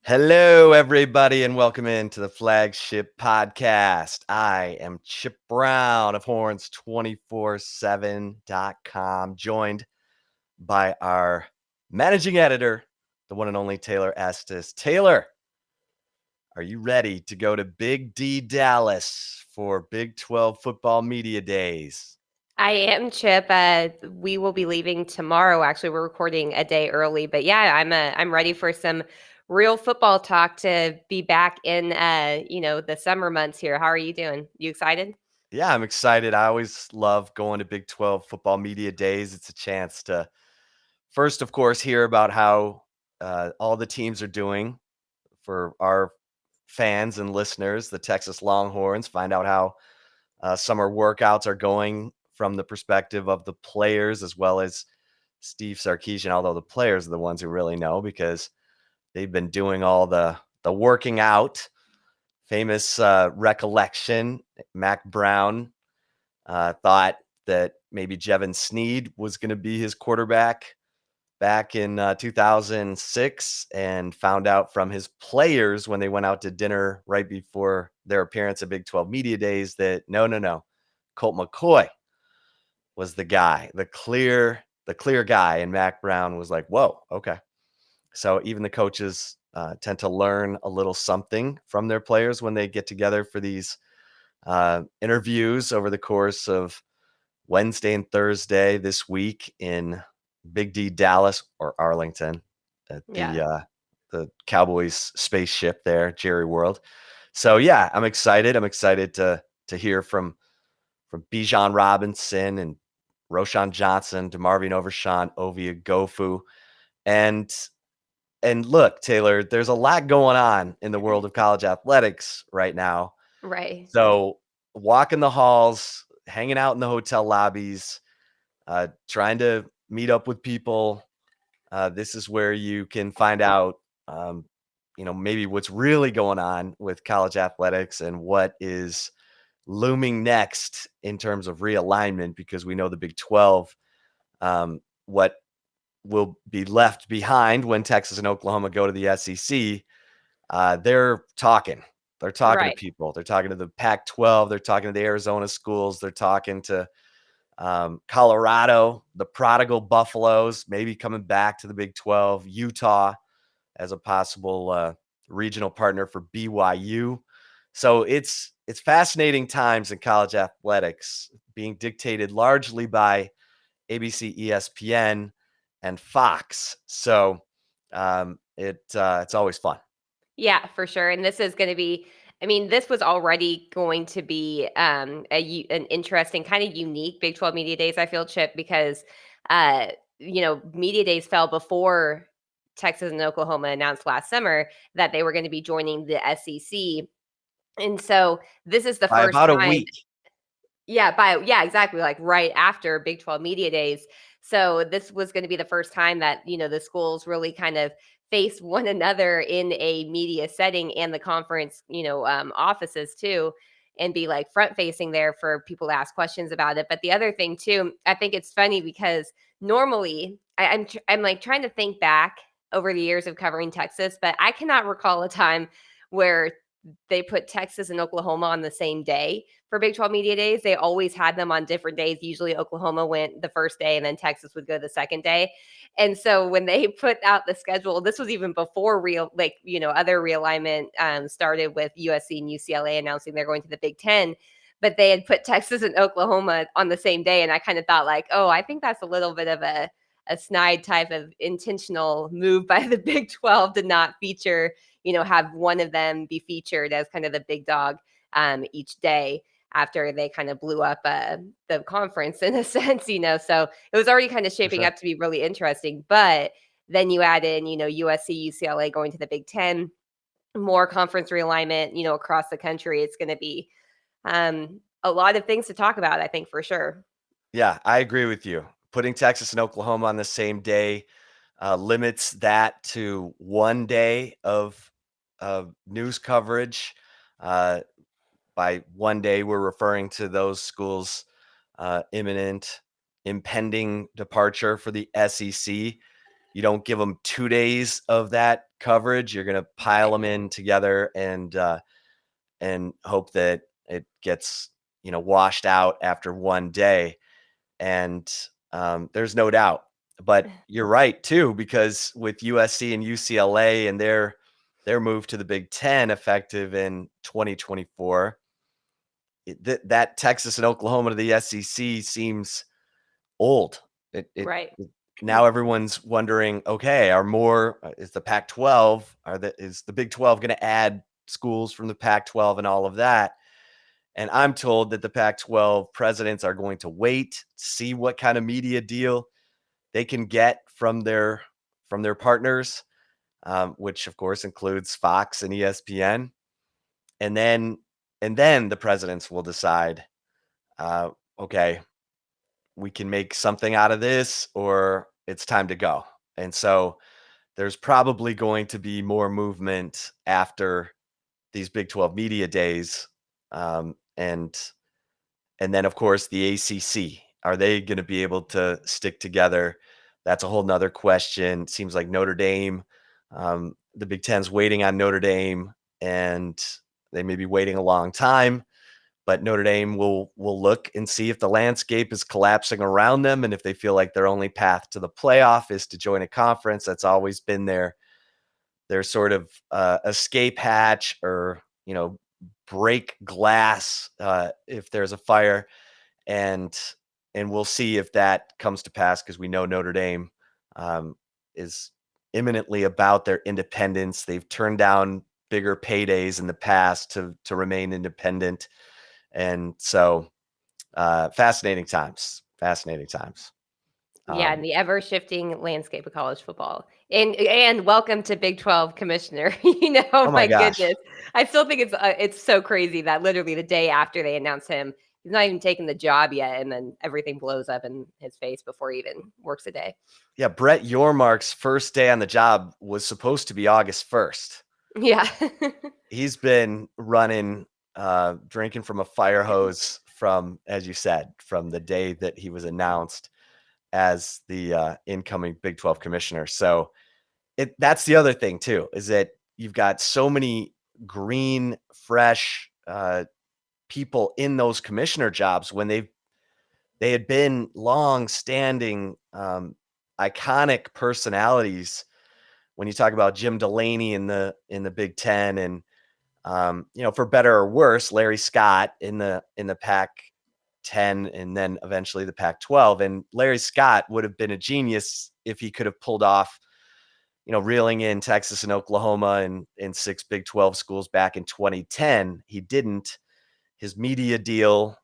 Hello, everybody, and welcome into the Flagship podcast. I am Chip Brown of horns247.com, joined by our managing editor, the one and only Taylor Estes. Taylor, are you ready to go to Big D Dallas for Big 12 football media days? I am, Chip. We will be leaving tomorrow. Actually, we're recording a day early, but yeah, I'm ready for some real football talk to be back in the summer months here. How are you doing? You excited? Yeah, I'm excited. I always love going to Big 12 football media days. It's a chance to first, of course, hear about how all the teams are doing for our fans and listeners, the Texas Longhorns, find out how summer workouts are going from the perspective of the players as well as Steve Sarkisian, although the players are the ones who really know because they've been doing all the working out. Famous recollection, Mac Brown thought that maybe Jevin Sneed was going to be his quarterback back in 2006 and found out from his players when they went out to dinner right before their appearance at Big 12 Media Days that no. Colt McCoy was the guy, the clear guy. And Mac Brown was like, whoa, okay. So even the coaches tend to learn a little something from their players when they get together for these interviews over the course of Wednesday and Thursday this week in Big D Dallas or Arlington at Yeah. the Cowboys spaceship there, Jerry World. So yeah, I'm excited. I'm excited to hear from Bijan Robinson and Roshawn Johnson, DeMarvion Overshawn, Ovia Gofu. And look, Taylor, there's a lot going on in the world of college athletics right now. Right. So walking the halls, hanging out in the hotel lobbies, trying to meet up with people. This is where you can find out, maybe what's really going on with college athletics and what is looming next in terms of realignment, because we know the Big 12, what will be left behind when Texas and Oklahoma go to the SEC. They're talking. They're talking to Right. people. They're talking to the Pac-12. They're talking to the Arizona schools. They're talking to Colorado, the prodigal Buffaloes, maybe coming back to the Big 12, Utah as a possible regional partner for BYU. So it's fascinating times in college athletics being dictated largely by ABC, ESPN, and Fox. So it's always fun. Yeah, for sure. And this is going to be, I mean, this was already going to be an interesting, kind of unique Big 12 Media Days, I feel, Chip, because, uh, Media Days fell before Texas and Oklahoma announced last summer that they were going to be joining the SEC. And so this is the By first about a time. week. Yeah, exactly, like, right after Big 12 Media Days. So this was gonna be the first time that, the schools really kind of faced one another in a media setting and the conference, offices too, and be, like, front-facing there for people to ask questions about it. But the other thing too, I think it's funny because normally I'm, like, trying to think back over the years of covering Texas, but I cannot recall a time where they put Texas and Oklahoma on the same day for Big 12 Media Days. They always had them on different days. Usually Oklahoma went the first day and then Texas would go the second day. And so when they put out the schedule, this was even before other realignment started with USC and UCLA announcing they're going to the Big Ten. But they had put Texas and Oklahoma on the same day. And I kind of thought, like, oh, I think that's a little bit of a snide type of intentional move by the Big 12 to not feature, have one of them be featured as kind of the big dog each day after they kind of blew up the conference in a sense, So it was already kind of For shaping sure. up to be really interesting. But then you add in, USC, UCLA going to the Big Ten, more conference realignment, across the country. It's going to be a lot of things to talk about, I think, for sure. Yeah, I agree with you. Putting Texas and Oklahoma on the same day limits that to one day of news coverage. Uh, by one day, we're referring to those schools' imminent, impending departure for the SEC. You don't give them 2 days of that coverage. You're going to pile them in together and hope that it gets, washed out after one day. And there's no doubt. But you're right too, because with USC and UCLA and their move to the Big Ten effective in 2024, that Texas and Oklahoma to the SEC seems old. Right. Now everyone's wondering, okay, is the Pac-12 is the Big 12 going to add schools from the Pac-12 and all of that? And I'm told that the Pac-12 presidents are going to wait, see what kind of media deal they can get from their partners, which of course includes Fox and ESPN, and then the presidents will decide, okay, we can make something out of this, or it's time to go. And so there's probably going to be more movement after these Big 12 media days, and then of course the ACC. Are they going to be able to stick together? That's a whole nother question. Seems like Notre Dame, the Big Ten's waiting on Notre Dame, and they may be waiting a long time. But Notre Dame will look and see if the landscape is collapsing around them, and if they feel like their only path to the playoff is to join a conference. That's always been their sort of escape hatch, or break glass if there's a fire, and we'll see if that comes to pass, because we know Notre Dame is imminently about their independence. They've turned down bigger paydays in the past to remain independent. And so fascinating times. Yeah, and the ever shifting landscape of college football. And welcome to Big 12 commissioner. Oh my My gosh. goodness. I still think it's so crazy that literally the day after they announce him, he's not even taken the job yet, and then everything blows up in his face before he even works a day. Yeah, Brett Yormark's first day on the job was supposed to be August 1st. Yeah. He's been running, drinking from a fire hose from, as you said, from the day that he was announced as the incoming Big 12 commissioner. So that's the other thing too, is that you've got so many green, fresh people in those commissioner jobs when they had been long-standing, iconic personalities. When you talk about Jim Delaney in the Big Ten, and for better or worse, Larry Scott in the Pac-10, and then eventually the Pac-12. And Larry Scott would have been a genius if he could have pulled off, reeling in Texas and Oklahoma and 6 Big 12 schools back in 2010. He didn't. His media deal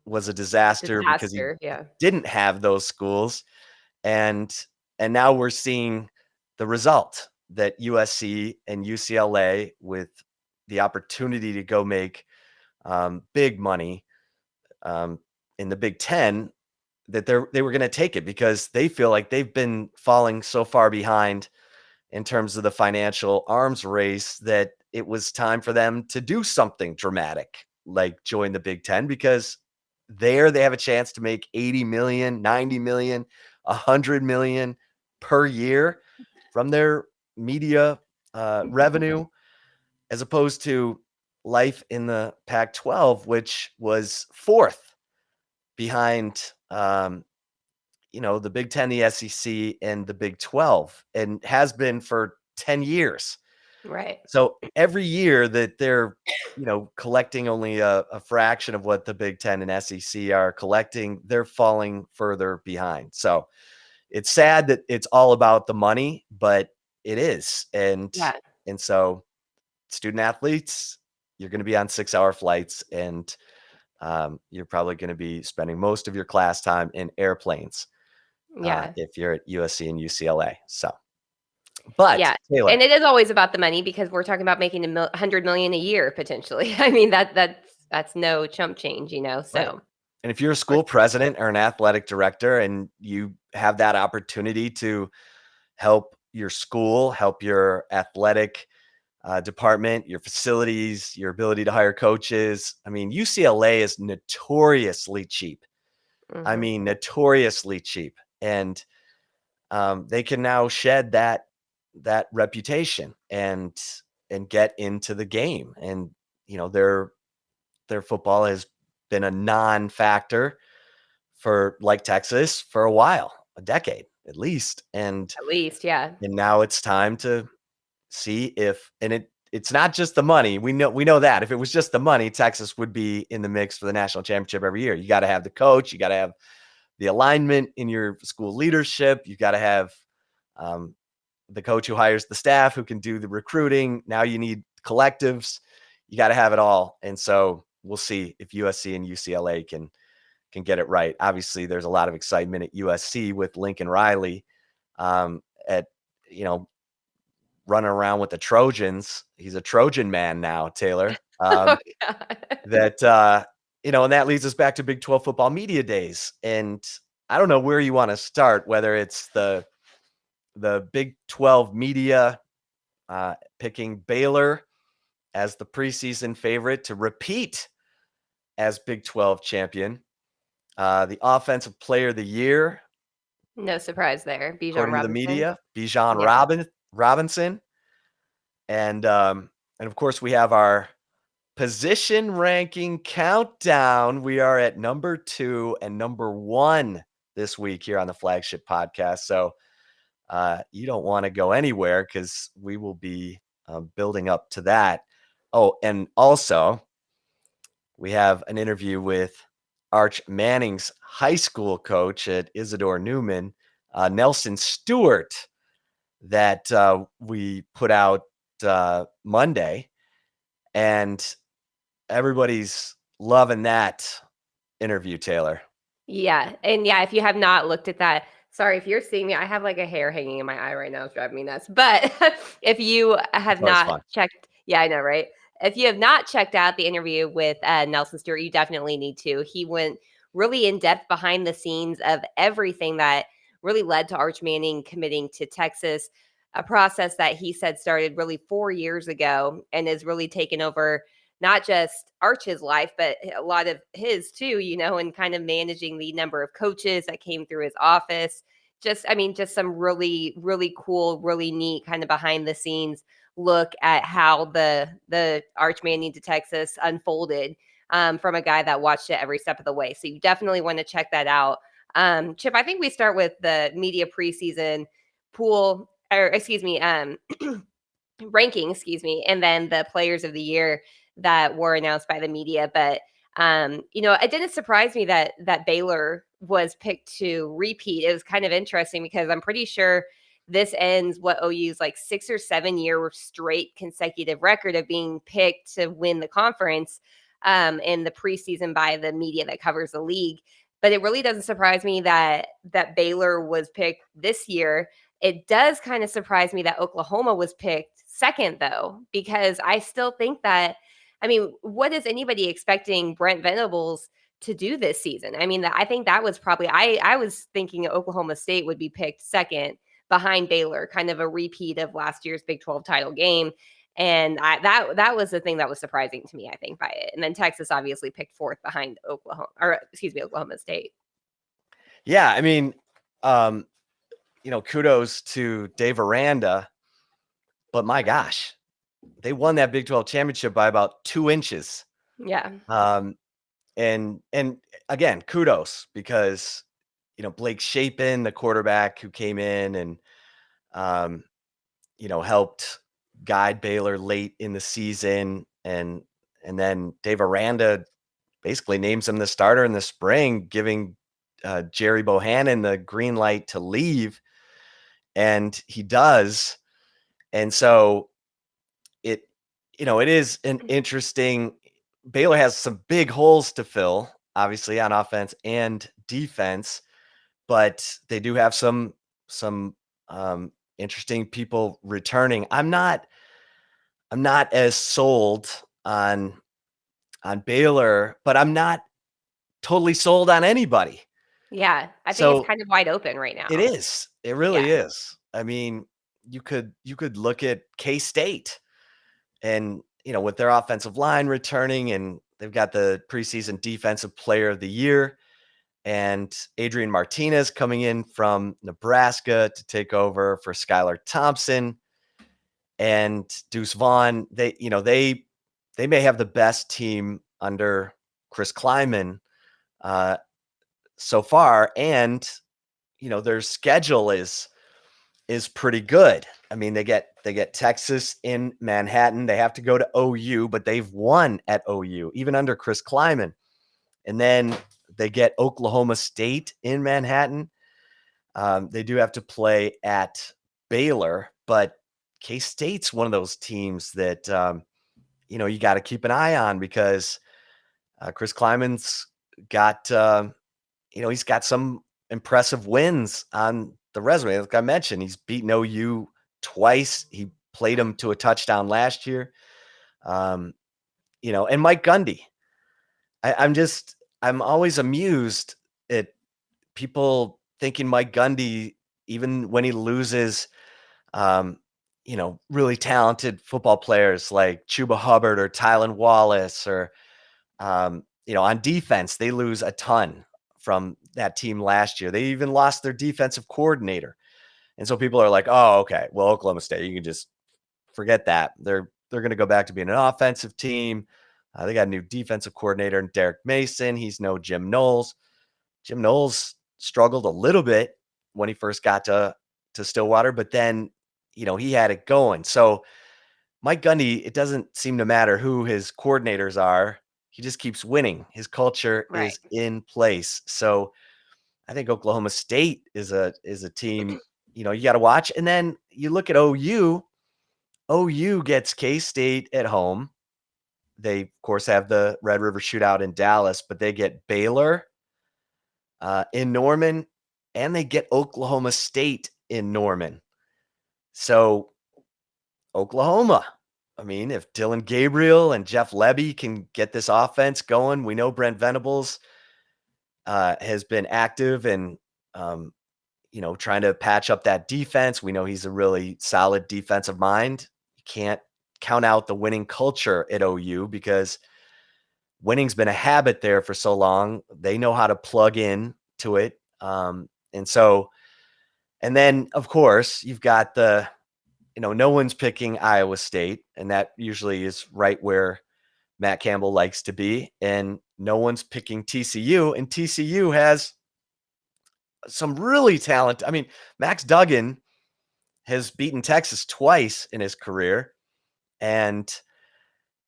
was a disaster because he Yeah. didn't have those schools. And now we're seeing the result, that USC and UCLA, with the opportunity to go make big money in the Big Ten, that they were going to take it, because they feel like they've been falling so far behind in terms of the financial arms race, that it was time for them to do something dramatic, like join the Big Ten, because there they have a chance to make 80 million, 90 million, 100 million per year from their media revenue, as opposed to life in the Pac-12, which was fourth behind the Big Ten, the SEC, and the Big 12, and has been for 10 years. Right. So every year that they're, collecting only a fraction of what the Big Ten and SEC are collecting, they're falling further behind. So it's sad that it's all about the money, but it is. And so student athletes, you're going to be on 6-hour flights, and you're probably going to be spending most of your class time in airplanes. Yeah. If you're at USC and UCLA. So, but Yeah. Taylor, And it is always about the money, because we're talking about making $100 million a year potentially. I mean, that's no chump change, so. right. And if you're a school president or an athletic director, and you have that opportunity to help your school, help your athletic department, your facilities, your ability to hire coaches. I mean, UCLA is notoriously cheap. I Mhm. mean, notoriously cheap. And they can now shed that that reputation and get into the game. And their football has been a non-factor for, like Texas, for a while, a decade at least. And At least, yeah. now it's time to see if, and it's not just the money. We know that if it was just the money, Texas would be in the mix for the national championship every year. You got to have the coach, you got to have the alignment in your school leadership, you got to have the coach who hires the staff, who can do the recruiting. Now you need collectives. You got to have it all. And so we'll see if USC and UCLA can get it right. Obviously, there's a lot of excitement at USC with Lincoln Riley at running around with the Trojans. He's a Trojan man now, Taylor. Oh, God. That and that leads us back to Big 12 football media days. And I don't know where you want to start, whether it's the Big 12 media picking Baylor as the preseason favorite to repeat as Big 12 champion. The offensive player of the year, No surprise there. Bijan according to the Robinson. media, Bijan Yeah. Robinson. And of course, we have our position ranking countdown. We are at number 2 and number 1 this week here on the Flagship podcast. So you don't want to go anywhere, because we will be building up to that. Oh, and also we have an interview with Arch Manning's high school coach at Isidore Newman, Nelson Stewart, that we put out Monday, and everybody's loving that interview, Taylor. Yeah. And yeah, if you have not looked at that, sorry, if you're seeing me, I have like a hair hanging in my eye right now. It's driving me nuts. But if you have not checked, yeah, I know, right? If you have not checked out the interview with Nelson Stewart, you definitely need to. He went really in depth behind the scenes of everything that really led to Arch Manning committing to Texas, a process that he said started really 4 years ago and has really taken over not just Arch's life, but a lot of his too, and kind of managing the number of coaches that came through his office. Just some really, really cool, really neat kind of behind the scenes look at how the Arch Manning to Texas unfolded from a guy that watched it every step of the way. So you definitely want to check that out. Chip, I think we start with the media preseason pool, or excuse me, ranking, and then the players of the year that were announced by the media. But it didn't surprise me that Baylor was picked to repeat. It was kind of interesting because I'm pretty sure this ends what OU's like 6 or 7 year straight consecutive record of being picked to win the conference in the preseason by the media that covers the league. But it really doesn't surprise me that Baylor was picked this year. It does kind of surprise me that Oklahoma was picked second, though, because I still think that, what is anybody expecting Brent Venables to do this season? I think that was probably, I was thinking Oklahoma State would be picked second behind Baylor, kind of a repeat of last year's Big 12 title game. And that was the thing that was surprising to me, I think, by it. And then Texas obviously picked fourth behind Oklahoma State. Yeah, kudos to Dave Aranda, but my gosh, they won that Big 12 championship by about 2 inches. Yeah. And again, kudos, because Blake Shapen, the quarterback who came in and helped guide Baylor late in the season, and then Dave Aranda basically names him the starter in the spring, giving Jerry Bohannon the green light to leave, and he does. And so it is an interesting. Baylor has some big holes to fill, obviously, on offense and defense, but they do have some interesting people returning. I'm not as sold on Baylor, but I'm not totally sold on anybody. Yeah, I think it's kind of wide open right now. It is. It really is. You could look at K-State and, with their offensive line returning, and they've got the preseason defensive player of the year, and Adrian Martinez coming in from Nebraska to take over for Skylar Thompson. and Deuce Vaughn, they may have the best team under Chris Kleiman so far, and their schedule is pretty good. I mean, they get Texas in Manhattan. They have to go to OU, but they've won at OU even under Chris Kleiman, and then they get Oklahoma State in Manhattan. They do have to play at Baylor, but K-State's one of those teams that you got to keep an eye on because Chris Kleiman's got he's got some impressive wins on the resume. Like I mentioned, he's beaten OU twice. He played him to a touchdown last year. And Mike Gundy. I'm always amused at people thinking Mike Gundy, even when he loses, really talented football players like Chuba Hubbard or Tylan Wallace, or on defense, they lose a ton from that team last year. They even lost their defensive coordinator. And so people are like, oh, okay, well, Oklahoma State, you can just forget that. They're going to go back to being an offensive team. They got a new defensive coordinator in Derek Mason. He's no Jim Knowles. Jim Knowles struggled a little bit when he first got to Stillwater, but then, he had it going. So Mike Gundy, it doesn't seem to matter who his coordinators are. He just keeps winning. His culture Right. is in place. So I think Oklahoma State is a team, you got to watch. And then you look at OU. OU gets K-State at home. They, of course, have the Red River Shootout in Dallas, but they get Baylor in Norman, and they get Oklahoma State in Norman. So Oklahoma, I mean, if Dylan Gabriel and Jeff Lebby can get this offense going, we know Brent Venables has been active and, trying to patch up that defense. We know he's a really solid defensive mind. You can't count out the winning culture at OU because winning's been a habit there for so long. They know how to plug in to it. And then, of course, you've got no one's picking Iowa State, and that usually is right where Matt Campbell likes to be. And no one's picking TCU, and TCU has some really talent. I mean, Max Duggan has beaten Texas twice in his career, and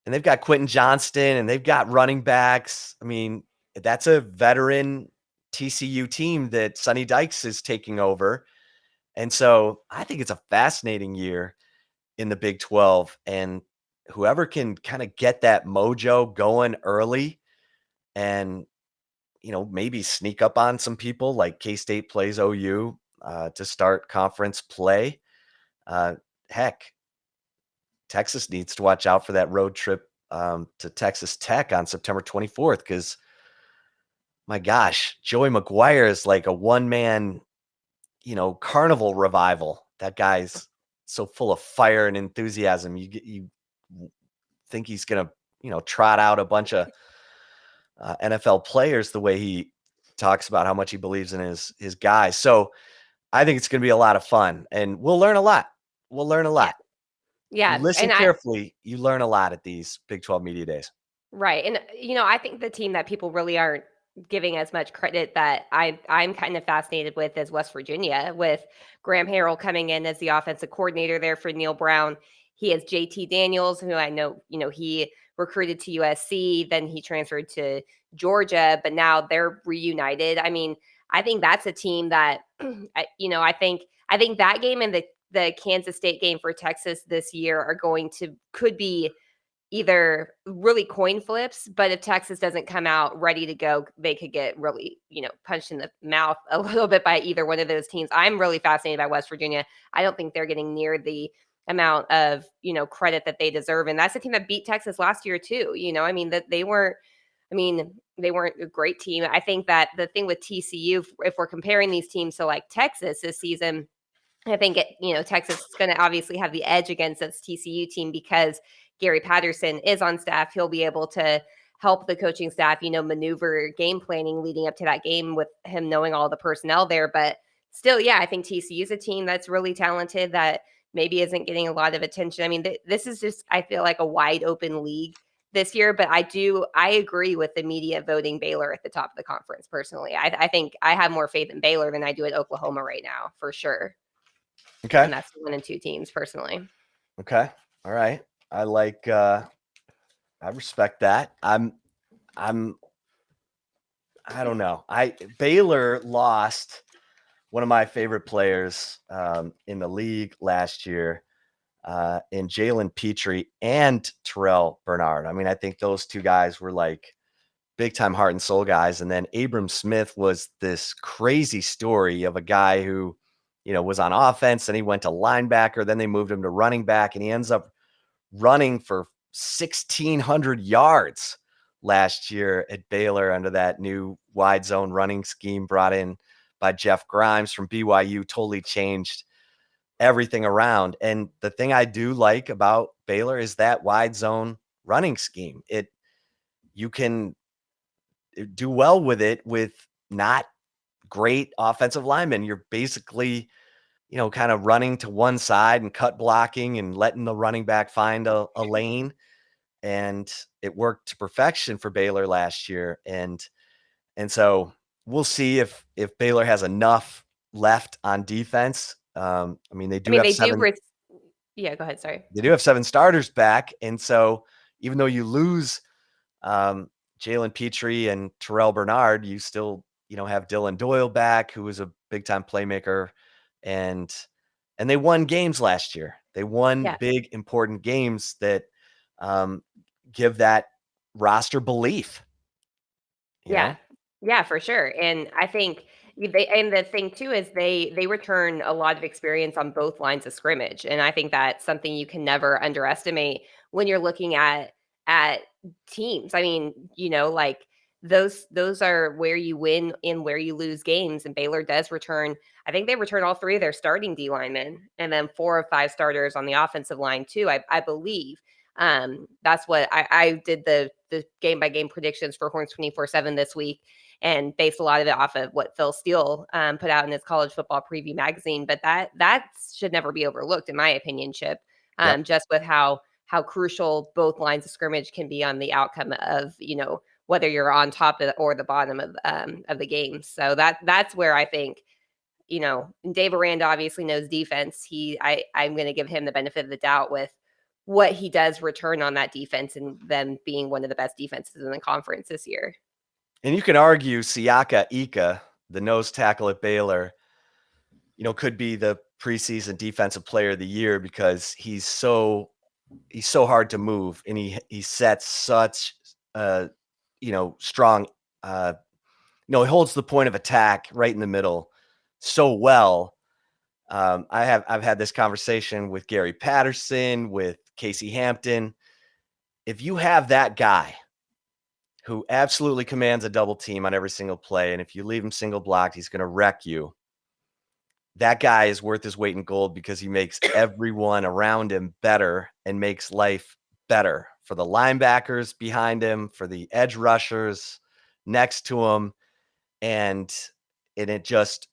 they've got Quentin Johnston, and they've got running backs. I mean, that's a veteran TCU team that Sonny Dykes is taking over. And so I think it's a fascinating year in the Big 12, and whoever can kind of get that mojo going early and, maybe sneak up on some people like K-State plays OU to start conference play. Heck, Texas needs to watch out for that road trip to Texas Tech on September 24th because, my gosh, Joey McGuire is like a one-man, carnival revival. That guy's so full of fire and enthusiasm. You think he's going to, trot out a bunch of NFL players the way he talks about how much he believes in his guys. So I think it's going to be a lot of fun, and we'll learn a lot. We'll learn a Yeah. lot. You Yeah. listen carefully, you learn a lot at these Big 12 media days. Right. And I think the team that people really aren't giving as much credit that I'm kind of fascinated with is West Virginia, with Graham Harrell coming in as the offensive coordinator there for Neil Brown. He has JT Daniels, who I know, he recruited to USC, then he transferred to Georgia, but now they're reunited. I mean, I think that's a team that I think that game and the Kansas State game for Texas this year could be either really coin flips, but if Texas doesn't come out ready to go, they could get really, punched in the mouth a little bit by either one of those teams. I'm really fascinated by West Virginia. I don't think they're getting near the amount of, credit that they deserve. And that's the team that beat Texas last year too. I mean, that they weren't a great team. I think that the thing with TCU, if we're comparing these teams to like Texas this season, I think Texas is going to obviously have the edge against this TCU team because Gary Patterson is on staff. He'll be able to help the coaching staff, maneuver game planning leading up to that game with him knowing all the personnel there. But still, yeah, I think TCU is a team that's really talented that maybe isn't getting a lot of attention. I mean, this is just, I feel like, a wide open league this year, but I agree with the media voting Baylor at the top of the conference. Personally, I think I have more faith in Baylor than I do at Oklahoma right now, for sure. Okay. And that's 1 and 2 teams personally. Okay. All right. I like I respect that. I don't know. Baylor lost one of my favorite players in the league last year in Jalen Petrie and Terrell Bernard. I mean, I think those two guys were like big time heart and soul guys. And then Abram Smith was this crazy story of a guy who, was on offense and he went to linebacker. Then they moved him to running back and he ends up running for 1,600 yards last year at Baylor under that new wide zone running scheme brought in by Jeff Grimes from BYU. Totally changed everything around. And the thing I do like about Baylor is that wide zone running scheme. You can do well with it with not great offensive linemen. You're basically, kind of running to one side and cut blocking and letting the running back find a lane. And it worked to perfection for Baylor last year. And so we'll see if Baylor has enough left on defense. I mean, they do have they do. seven. Yeah, go ahead. Sorry. They do have 7 starters back. And so even though you lose Jalen Petrie and Terrell Bernard, you still, have Dylan Doyle back, who was a big time playmaker. And they won games last year. They won big, important games that give that roster belief. Yeah. Yeah, for sure. And I think and the thing too is they return a lot of experience on both lines of scrimmage. And I think that's something you can never underestimate when you're looking at teams. I mean, like those are where you win and where you lose games. And Baylor does return, I think they return all 3 of their starting D linemen and then 4 of 5 starters on the offensive line too, I believe. That's what I did the game by game predictions for Horns 24/7 this week, and based a lot of it off of what Phil Steele put out in his college football preview magazine. But that should never be overlooked, in my opinion, Chip. Just with how crucial both lines of scrimmage can be on the outcome of whether you're on top of or the bottom of the game. So that's where I think. Dave Aranda obviously knows defense. I'm going to give him the benefit of the doubt with what he does return on that defense and them being one of the best defenses in the conference this year. And you can argue Siaka Ika, the nose tackle at Baylor, could be the preseason defensive player of the year because he's so hard to move and he sets such strong he holds the point of attack right in the middle so well. I've had this conversation with Gary Patterson, with Casey Hampton. If you have that guy who absolutely commands a double team on every single play, and if you leave him single blocked, he's going to wreck you. That guy is worth his weight in gold because he makes everyone around him better and makes life better for the linebackers behind him, for the edge rushers next to him. And it just,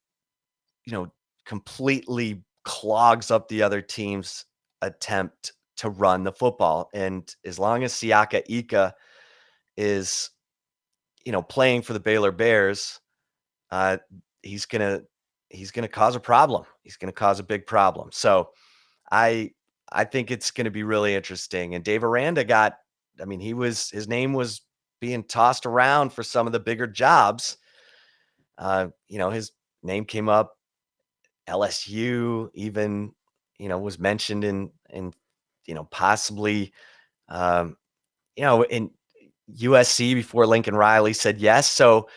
completely clogs up the other team's attempt to run the football. And as long as Siaka Ika is, playing for the Baylor Bears, he's gonna cause a problem. He's gonna cause a big problem. So I think it's gonna be really interesting. And Dave Aranda his name was being tossed around for some of the bigger jobs. His name came up. LSU even, was mentioned in possibly, in USC before Lincoln Riley said yes. So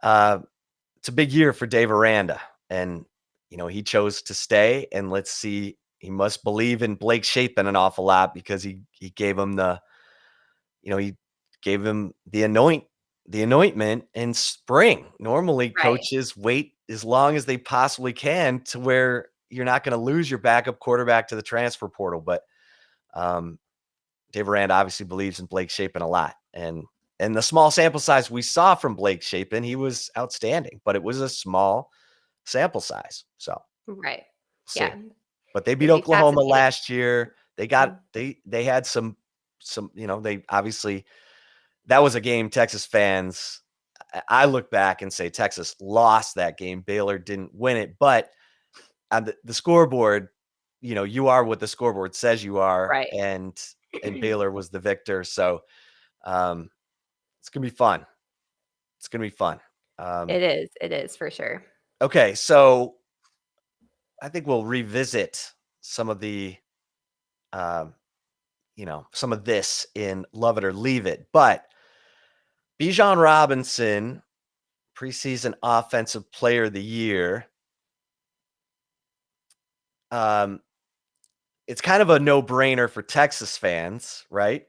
it's a big year for Dave Aranda, and he chose to stay. And let's see, he must believe in Blake Shapen an awful lot because he gave him the anointment in spring. Normally, coaches wait as long as they possibly can to where you're not going to lose your backup quarterback to the transfer portal. But Dave Aranda obviously believes in Blake Shapen a lot. And the small sample size we saw from Blake Shapen, he was outstanding, but it was a small sample size. So, Right. see. Yeah. But they beat It'd be Oklahoma fascinating. last year. They got Mhm. they had some they obviously that was a game Texas fans I look back and say Texas lost that game. Baylor didn't win it, but on the scoreboard, you are what the scoreboard says you are, Right. and Baylor was the victor. So um, it's gonna be fun. It's gonna be fun. Um, It is. It is for sure. okay, so I think we'll revisit some of the um, some of this in Love It or Leave It. But Bijan Robinson, preseason offensive player of the year. Um, it's kind of a no-brainer for Texas fans, right?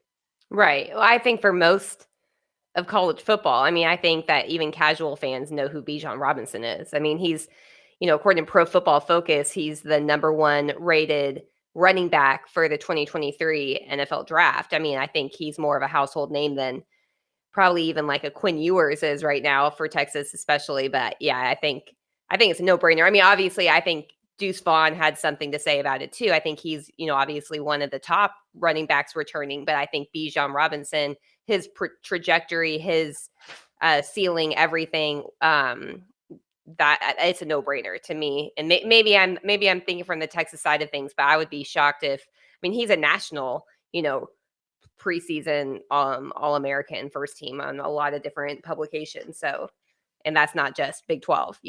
Right. Well, I think for most of college football, I mean, I think that even casual fans know who Bijan Robinson is. I mean, he's, according to Pro Football Focus, he's the number one rated running back for the 2023 NFL draft. I mean, I think he's more of a household name than probably even like a Quinn Ewers is right now for Texas, especially. But yeah, I think it's a no brainer. I mean, obviously, I think Deuce Vaughn had something to say about it too. I think he's obviously one of the top running backs returning, but I think Bijan Robinson, his trajectory, his ceiling, everything. That it's a no brainer to me. And maybe I'm thinking from the Texas side of things, but I would be shocked if I mean he's a national preseason All-American first team on a lot of different publications. So, and that's not just Big 12.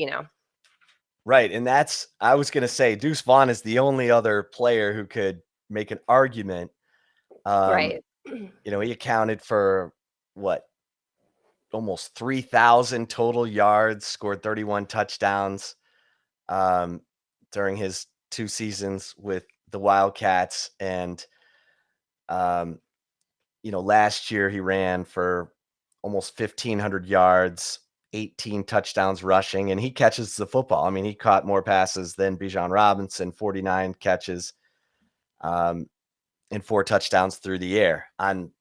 Right. And I was going to say, Deuce Vaughn is the only other player who could make an argument. Um, Right. he accounted for what, almost 3,000 total yards, scored 31 touchdowns um, during his 2 seasons with the Wildcats. And, um, last year he ran for almost 1,500 yards, 18 touchdowns rushing, and he catches the football. I mean, he caught more passes than Bijan Robinson, 49 catches um, and 4 touchdowns through the air. On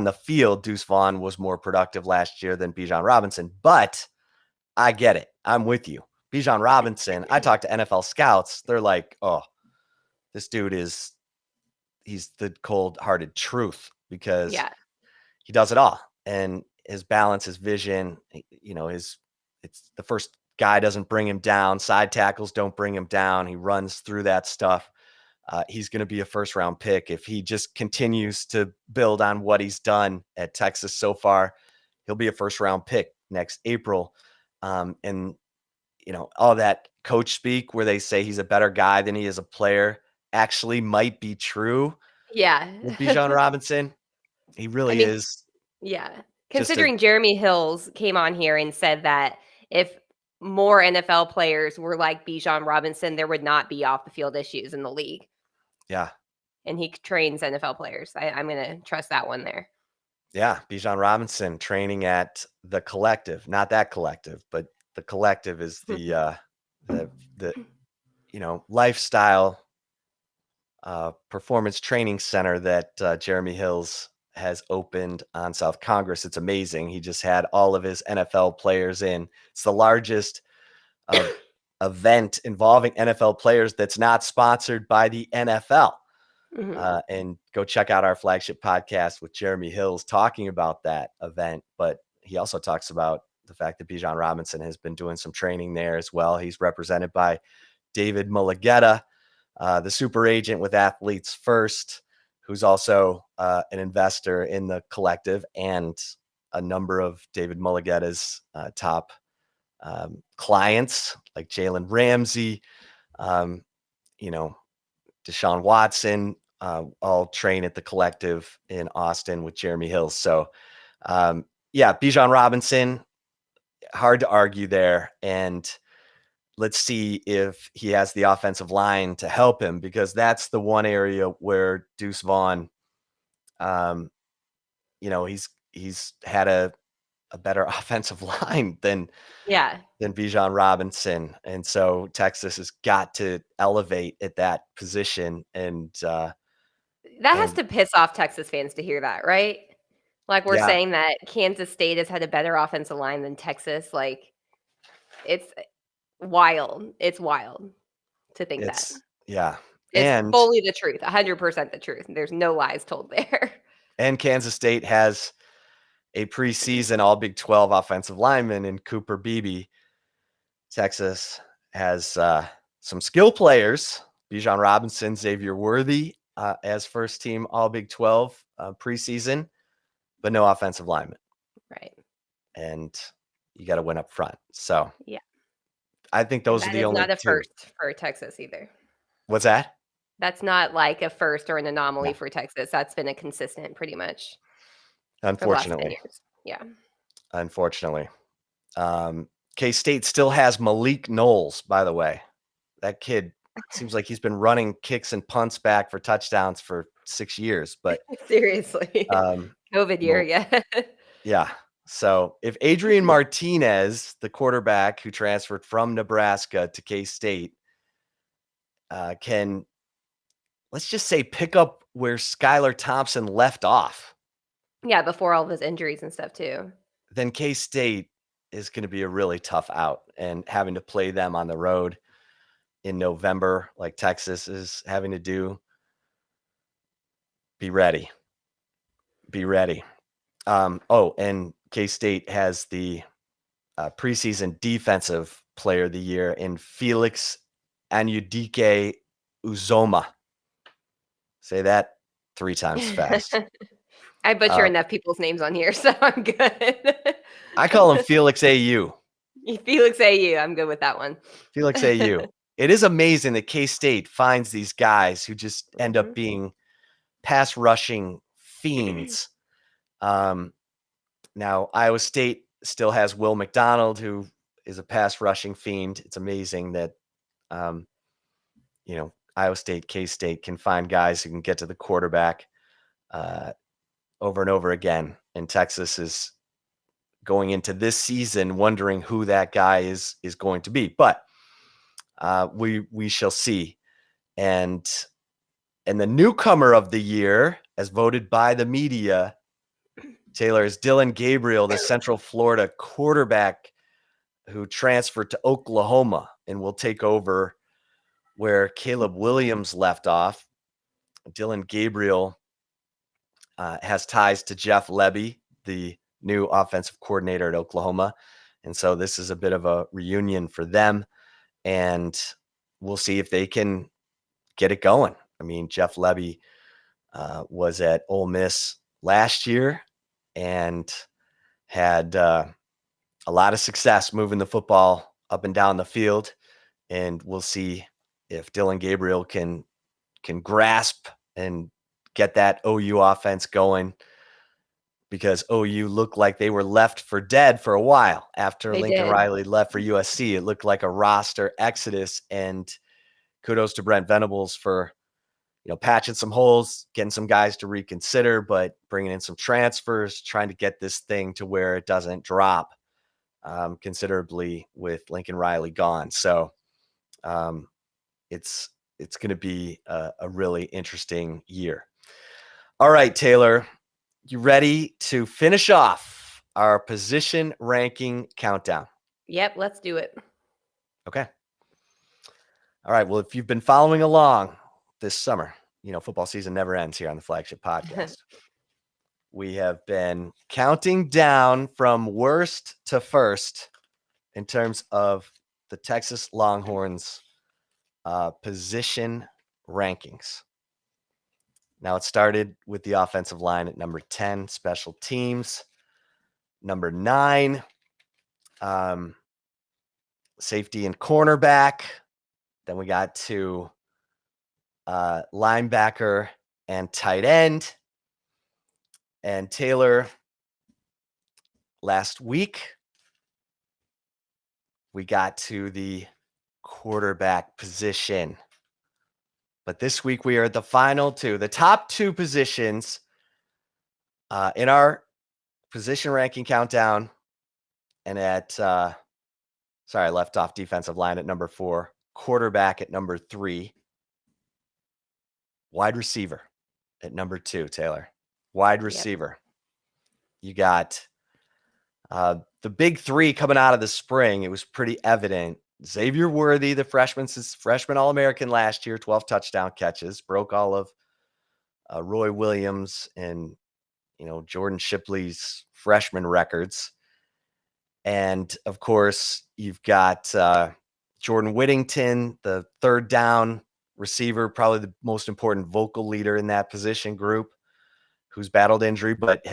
the field, Deuce Vaughn was more productive last year than Bijan Robinson, but I get it. I'm with you. Bijan Robinson, I talked to NFL scouts. They're like, oh, this dude he's the cold-hearted truth because Yeah. he does it all. And his balance, his vision, it's the first guy doesn't bring him down. Side tackles don't bring him down. He runs through that stuff. He's going to be a first round pick. If he just continues to build on what he's done at Texas so far, he'll be a first round pick next April. And all that coach speak where they say he's a better guy than he is a player actually might be true Yeah. with Bijan Robinson. He I really mean, is yeah. just a Considering Jeremy Hills came on here and said that if more NFL players were like Bijan Robinson, there would not be off the field issues in the league. yeah. And he trains NFL players. I'm going to trust that one there. Yeah, Bijan Robinson training at the Collective, not that collective, but the Collective is the lifestyle performance training center that Jeremy Hills has opened on South Congress. It's amazing. He just had all of his NFL players in. It's the largest event involving NFL players that's not sponsored by the NFL. Mhm. And go check out our flagship podcast with Jeremy Hills talking about that event. But he also talks about the fact that Bijan Robinson has been doing some training there as well. He's represented by David Mulugeta, the super agent with Athletes First, who's also an investor in the Collective and a number of David Mulugeta's top clients like Jalen Ramsey, um, Deshaun Watson, all train at the Collective in Austin with Jeremy Hills. So, Bijan Robinson, hard to argue there. And let's see if he has the offensive line to help him, because that's the one area where Deuce Vaughn, um, he's had a better offensive line Yeah. than Bijan Robinson. And so Texas has got to elevate at that position. That has And to piss off Texas fans to hear that, right? Like we're yeah, saying that Kansas State has had a better offensive line than Texas. Like it's wild. It's wild to think that. Yeah. It's fully the truth, 100% the truth. There's no lies told there. And Kansas State has a preseason all Big 12 offensive lineman in Cooper Beebe. Texas has some skill players, Bijan Robinson, Xavier Worthy as first team all Big 12 preseason, but no offensive lineman. Right. And you got to win up front. So yeah, I think those are the only not a two. first for Texas either. What's that? That's not like a first or an anomaly No. for Texas. That's been a consistent pretty much for the last 10 Unfortunately. years. Yeah. Unfortunately. K-State still has Malik Knowles, by the way. That kid seems like he's been running kicks and punts back for touchdowns for 6 years, but Seriously. COVID year, yeah. yeah. So if Adrian Martinez, the quarterback who transferred from Nebraska to K-State, can, let's just say, pick up where Skylar Thompson left off, Yeah, before all of his injuries and stuff too. then K-State is going to be a really tough out, and having to play them on the road in November, like Texas is having to do. Be ready. Be ready. And K-State has the preseason defensive player of the year in Felix Anyudike Uzoma. Say that 3 times fast. I butcher enough people's names on here, so I'm good. I call him Felix AU. Felix AU, I'm good with that one. Felix AU. It is amazing that K-State finds these guys who just end up being pass rushing fiends. Now, Iowa State still has Will McDonald, who is a pass rushing fiend. It's amazing that, Iowa State, K-State can find guys who can get to the quarterback over and over again. And Texas is going into this season wondering who that guy is going to be. But we shall see. And the newcomer of the year, as voted by the media, Taylor, is Dillon Gabriel, the Central Florida quarterback who transferred to Oklahoma and will take over where Caleb Williams left off. Dillon Gabriel has ties to Jeff Lebby, the new offensive coordinator at Oklahoma. And so this is a bit of a reunion for them. And we'll see if they can get it going. I mean, Jeff Lebby was at Ole Miss last year and had a lot of success moving the football up and down the field. And we'll see if Dillon Gabriel can grasp and get that OU offense going, because OU looked like they were left for dead for a while after Lincoln Riley left for USC. It looked like a roster exodus, and kudos to Brent Venables for patching some holes, getting some guys to reconsider, but bringing in some transfers, trying to get this thing to where it doesn't drop considerably with Lincoln Riley gone. So it's going to be a really interesting year. All right, Taylor, you ready to finish off our position ranking countdown? Yep, let's do it. Okay. All right. Well, if you've been following along this summer, football season never ends here on the Flagship podcast. We have been counting down from worst to first in terms of the Texas Longhorns position rankings. Now, it started with the offensive line at number 10, special teams. Number 9, safety and cornerback. Then we got to linebacker and tight end. And Taylor, last week, we got to the quarterback position. But this week, we are at the final 2, the top 2 positions in our position ranking countdown. And at, I left off defensive line at number 4, quarterback at number 3, wide receiver at number 2, Taylor. Wide receiver. Yep. You got the big 3 coming out of the spring. It was pretty evident Xavier Worthy, the freshman All-American last year, 12 touchdown catches, broke all of Roy Williams and Jordan Shipley's freshman records. And of course, you've got Jordan Whittington, the third down receiver, probably the most important vocal leader in that position group, who's battled injury, but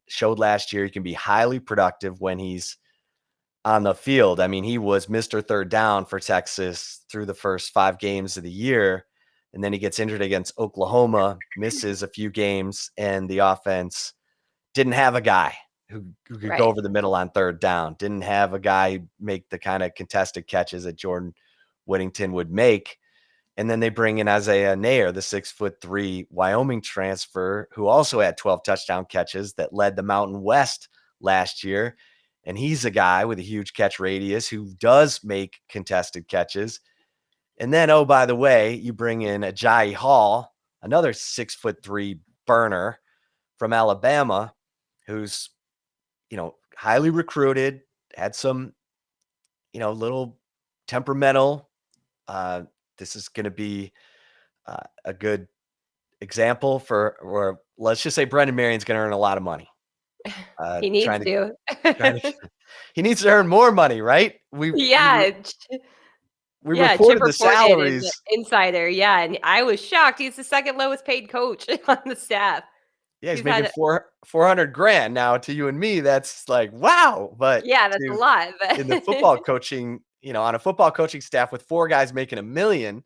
showed last year he can be highly productive when he's on the field. I mean, he was Mr. Third Down for Texas through the first 5 games of the year. And then he gets injured against Oklahoma, misses a few games, and the offense didn't have a guy who could go Right. over the middle on third down, didn't have a guy make the kind of contested catches that Jordan Whittington would make. And then they bring in Isaiah Nair, the 6'3" Wyoming transfer, who also had 12 touchdown catches that led the Mountain West last year. And he's a guy with a huge catch radius who does make contested catches. And then, oh, by the way, you bring in Ajayi Hall, another 6'3" burner from Alabama, who's, highly recruited, had some, little temperamental. This is going to be a good example or let's just say Brendan Marion's going to earn a lot of money. He needs Trying to, to. he needs to earn more money, right? Yeah. We Yeah, Chip reported the reported in the salaries. Insider, yeah, and I was shocked. He's the second lowest paid coach on the staff. Yeah, he's He's making had 400 grand now. To you and me, that's like, wow. But yeah, that's a lot, in the but football coaching, on a football coaching staff with 4 guys making $1 million,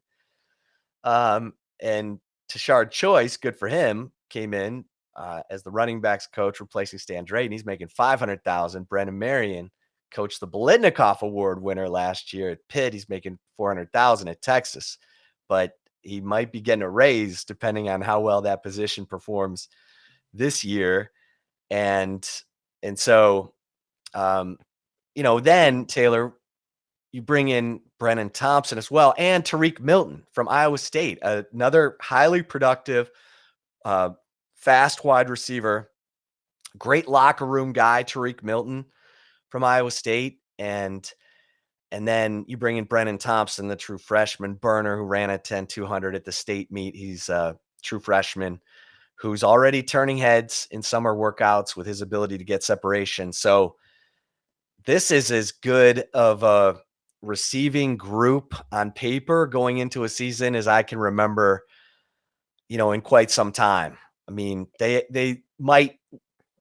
and Tashard Choice, good for him, came in as the running backs coach, replacing Stan Drayton. He's making $500,000. Brendan Marion coached the Biletnikoff Award winner last year at Pitt. He's making $400,000 at Texas, but he might be getting a raise depending on how well that position performs this year. And so, then Taylor, you bring in Brennan Thompson as well, and Tariq Milton from Iowa State, another highly productive, fast wide receiver, great locker room guy, Tariq Milton from Iowa State. And then you bring in Brennan Thompson, the true freshman burner who ran a 10-200 at the state meet. He's a true freshman who's already turning heads in summer workouts with his ability to get separation. So this is as good of a receiving group on paper going into a season as I can remember, in quite some time. I mean, they might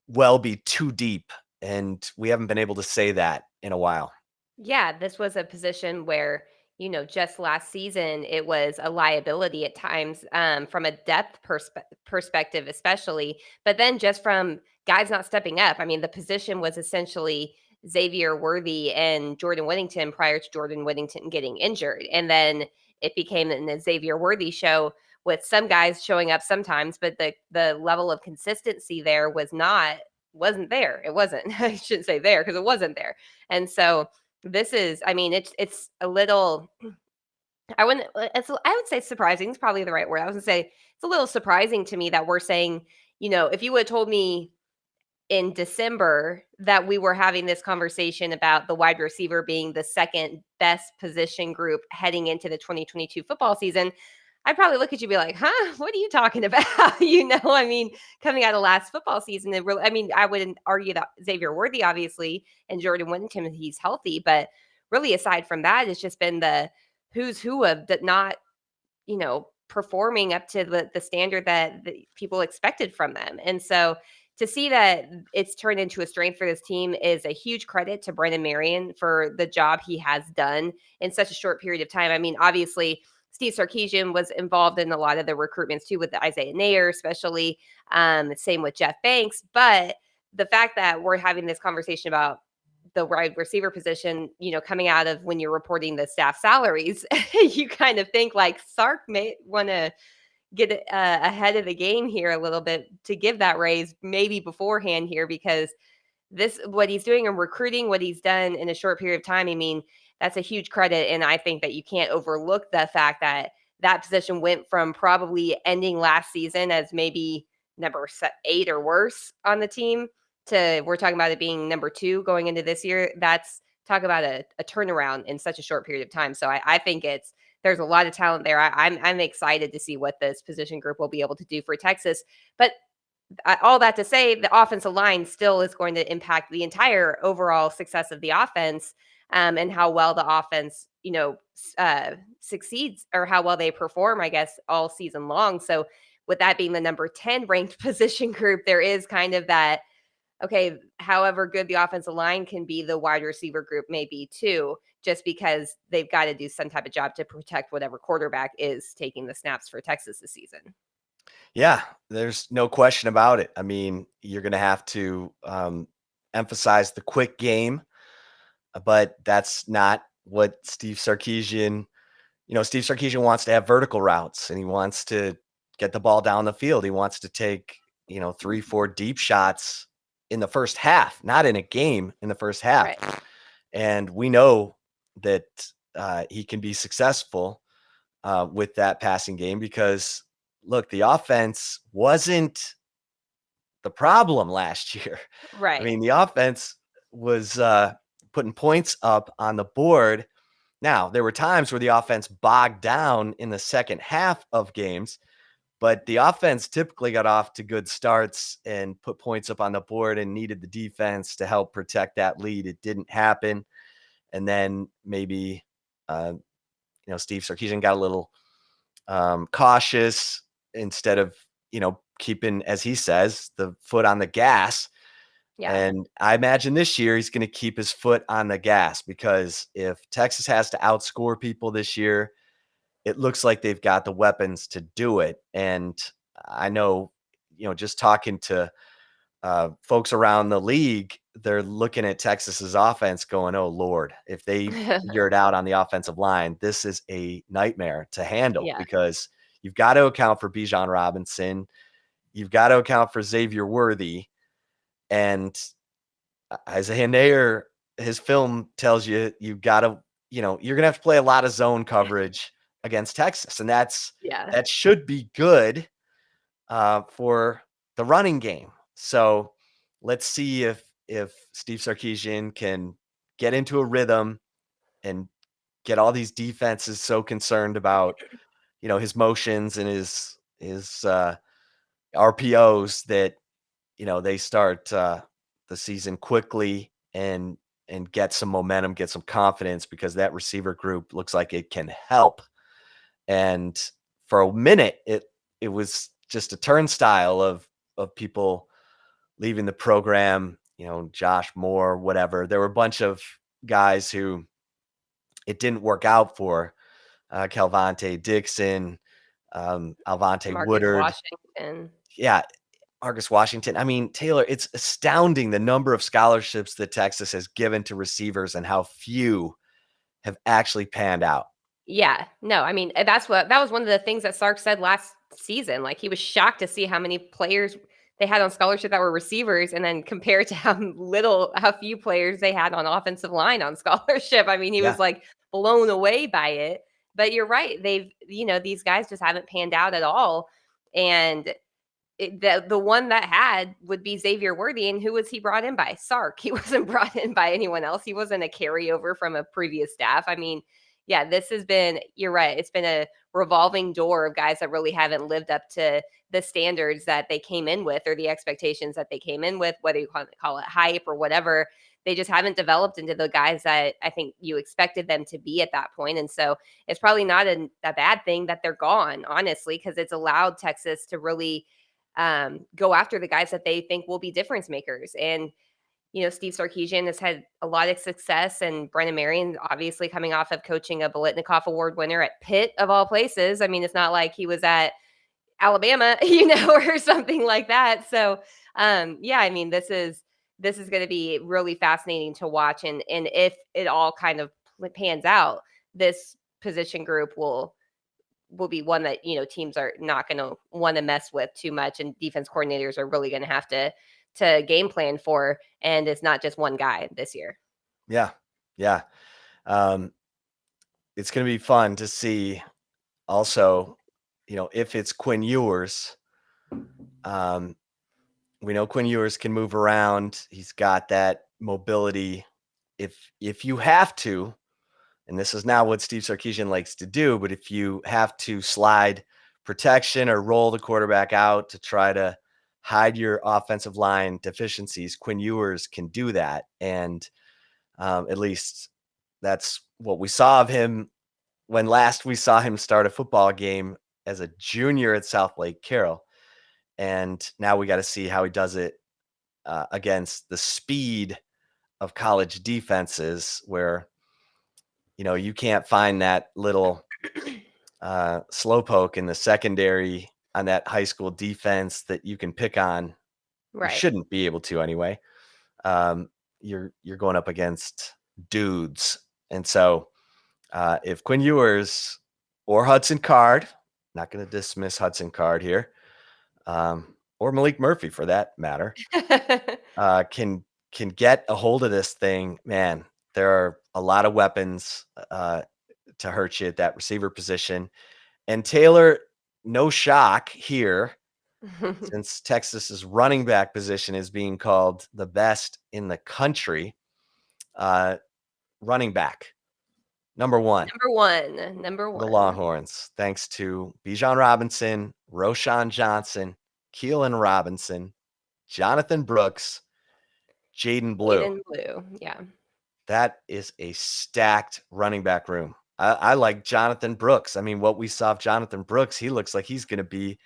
well be too deep, and we haven't been able to say that in a while. yeah, this was a position where, just last season, it was a liability at times, from a depth perspective, especially. But then just from guys not stepping up, I mean, the position was essentially Xavier Worthy and Jordan Whittington prior to Jordan Whittington getting injured. And then it became an Xavier Worthy show with some guys showing up sometimes, but the level of consistency there wasn't there. It wasn't. I shouldn't say there because it wasn't there. And so this is, I mean, it's a little, I would say surprising is probably the right word. I was gonna say it's a little surprising to me that we're saying, if you would have told me in December that we were having this conversation about the wide receiver being the second best position group heading into the 2022 football season, I'd probably look at you and be like, huh, what are you talking about? I mean, coming out of last football season, I wouldn't argue that Xavier Worthy, obviously, and Jordan Whittington, he's healthy. But really, aside from that, it's just been the who's who of that not, performing up to the standard that people expected from them. And so to see that it's turned into a strength for this team is a huge credit to Brendan Marion for the job he has done in such a short period of time. I mean, obviously, Steve Sarkisian was involved in a lot of the recruitments too, with the Isaiah Nair, especially. Same with Jeff Banks. But the fact that we're having this conversation about the wide receiver position, coming out of when you're reporting the staff salaries, you kind of think like Sark may want to get ahead of the game here a little bit to give that raise maybe beforehand here, because what he's doing in recruiting, what he's done in a short period of time, I mean, that's a huge credit. And I think that you can't overlook the fact that that position went from probably ending last season as maybe number 8 or worse on the team to we're talking about it being number 2 going into this year. That's talk about a turnaround in such a short period of time. So I think there's a lot of talent there. I'm excited to see what this position group will be able to do for Texas. But all that to say, the offensive line still is going to impact the entire overall success of the offense, and how well the offense, succeeds, or how well they perform, I guess, all season long. So, with that being the number 10 ranked position group, there is kind of that, okay, however good the offensive line can be, the wide receiver group may be too, just because they've got to do some type of job to protect whatever quarterback is taking the snaps for Texas this season. Yeah, there's no question about it. I mean, you're going to have to emphasize the quick game, but that's not what Steve Sarkisian wants to have vertical routes, and he wants to get the ball down the field. He wants to take, 3, 4 deep shots in the first half, not in a game, in the first half. Right. And we know that he can be successful with that passing game because, look, the offense wasn't the problem last year. I Right. mean, the offense was putting points up on the board. Now, there were times where the offense bogged down in the second half of games, but the offense typically got off to good starts and put points up on the board and needed the defense to help protect that lead. It didn't happen. And then maybe, Steve Sarkisian got a little cautious instead of, keeping, as he says, the foot on the gas. Yeah. And I imagine this year he's going to keep his foot on the gas, because if Texas has to outscore people this year, it looks like they've got the weapons to do it. And I know, just talking to folks around the league, they're looking at Texas's offense going, oh, Lord, if they figure it out on the offensive line, this is a nightmare to handle, Yeah. because you've got to account for Bijan Robinson. You've got to account for Xavier Worthy. And Isaiah Nayer, his film tells you you've got to, you're going to have to play a lot of zone coverage against Texas. And Yeah. that should be good for the running game. So let's see if Steve Sarkisian can get into a rhythm and get all these defenses so concerned about, his motions and his RPOs that, they start the season quickly and get some momentum, get some confidence, because that receiver group looks like it can help. And for a minute, it was just a turnstile of people leaving the program, Josh Moore, whatever. There were a bunch of guys who it didn't work out for, Calvante Dixon, Alvante Marcus Woodard. Washington. Yeah, Marcus Washington. I mean, Taylor, it's astounding the number of scholarships that Texas has given to receivers and how few have actually panned out. Yeah. No, I mean, that was one of the things that Sark said last season. Like, he was shocked to see how many players they had on scholarship that were receivers, and then compared to how few players they had on offensive line on scholarship. I mean, he Yeah. was like blown away by it. But you're right. These guys just haven't panned out at all. And the one that had would be Xavier Worthy. And who was he brought in by? Sark. He wasn't brought in by anyone else. He wasn't a carryover from a previous staff. I mean, yeah, you're right. It's been a revolving door of guys that really haven't lived up to the standards that they came in with, or the expectations that they came in with, whether you call it hype or whatever. They just haven't developed into the guys that I think you expected them to be at that point. And so it's probably not a bad thing that they're gone, honestly, because it's allowed Texas to really go after the guys that they think will be difference makers. And Steve Sarkisian has had a lot of success, and Brennan Marion, obviously coming off of coaching a Biletnikoff Award winner at Pitt, of all places. I mean, it's not like he was at Alabama, or something like that. So, yeah, I mean, this is going to be really fascinating to watch, and if it all kind of pans out, this position group will be one that teams are not going to want to mess with too much, and defense coordinators are really going to have to game plan for, and it's not just one guy this year. Yeah. Yeah. It's going to be fun to see also, if it's Quinn Ewers. We know Quinn Ewers can move around. He's got that mobility if you have to, and this is not what Steve Sarkisian likes to do, but if you have to slide protection or roll the quarterback out to try to hide your offensive line deficiencies, Quinn Ewers can do that. And at least that's what we saw of him when last we saw him start a football game as a junior at South Lake Carroll. And now we got to see how he does it against the speed of college defenses where, you can't find that little slowpoke in the secondary on that high school defense that you can pick on. You Right. shouldn't be able to anyway. You're going up against dudes. And so if Quinn Ewers or Hudson Card, not going to dismiss Hudson Card here, or Malik Murphy for that matter, can get a hold of this thing, man, there are a lot of weapons to hurt you at that receiver position. And Taylor, no shock here, since Texas's running back position is being called the best in the country. Running back, number one. Number one. The Longhorns, thanks to Bijan Robinson, Roshawn Johnson, Keelan Robinson, Jonathan Brooks, Jaden Blue. Yeah. That is a stacked running back room. I like Jonathan Brooks. I mean, what we saw of Jonathan Brooks, he looks like he's going to be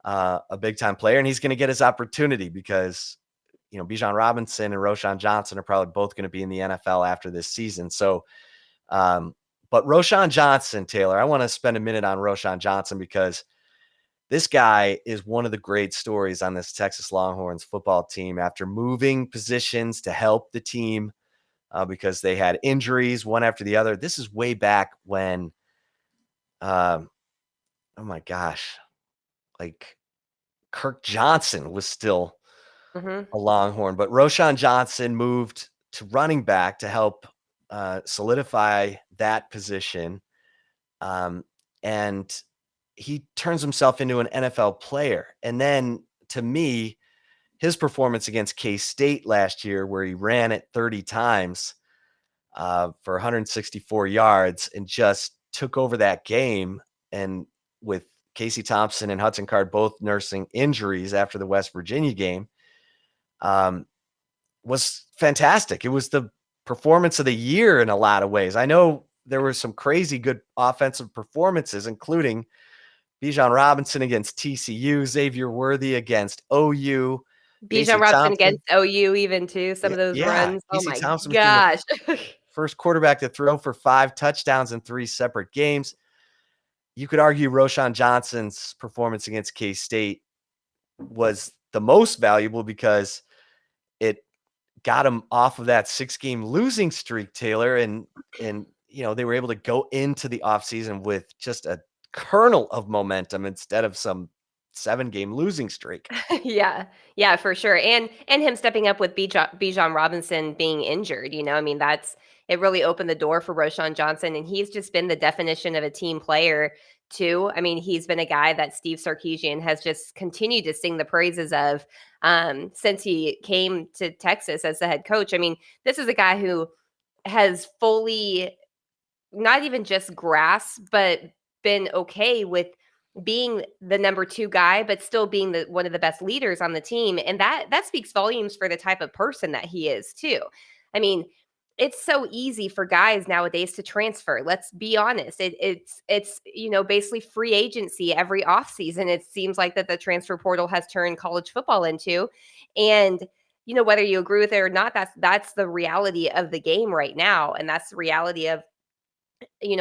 a big time player, and he's going to get his opportunity because, Bijan Robinson and Roshawn Johnson are probably both going to be in the NFL after this season. So, but Roshawn Johnson, Taylor, I want to spend a minute on Roshawn Johnson because this guy is one of the great stories on this Texas Longhorns football team after moving positions to help the team because they had injuries one after the other. This is way back when, oh my gosh, like Kirk Johnson was still a Longhorn, but Roshawn Johnson moved to running back to help solidify that position. And he turns himself into an NFL player. And then to me, his performance against K-State last year, where he ran it 30 times for 164 yards and just took over that game. And with Casey Thompson and Hudson Card both nursing injuries after the West Virginia game, was fantastic. It was the performance of the year in a lot of ways. I know there were some crazy good offensive performances, including Bijan Robinson against TCU, Xavier Worthy against OU, Bijan Robinson against OU even too, some of those runs. Oh Casey my Thompson became gosh. the first quarterback to throw for 5 touchdowns in 3 separate games. You could argue Roshawn Johnson's performance against K-State was the most valuable because it got him off of that 6-game losing streak, Taylor. And they were able to go into the offseason with just a kernel of momentum instead of some 7-game losing streak. Yeah, for sure. And him stepping up with Bijan Robinson being injured, I mean, it really opened the door for Roshawn Johnson, and he's just been the definition of a team player too. I mean, he's been a guy that Steve Sarkisian has just continued to sing the praises of since he came to Texas as the head coach. I mean, this is a guy who has fully not even just grasped, but been okay with being the number 2 guy, but still being one of the best leaders on the team. And that speaks volumes for the type of person that he is too. I mean, it's so easy for guys nowadays to transfer. Let's be honest. It's basically free agency every offseason. It seems like that the transfer portal has turned college football into. And whether you agree with it or not, that's the reality of the game right now. And that's the reality of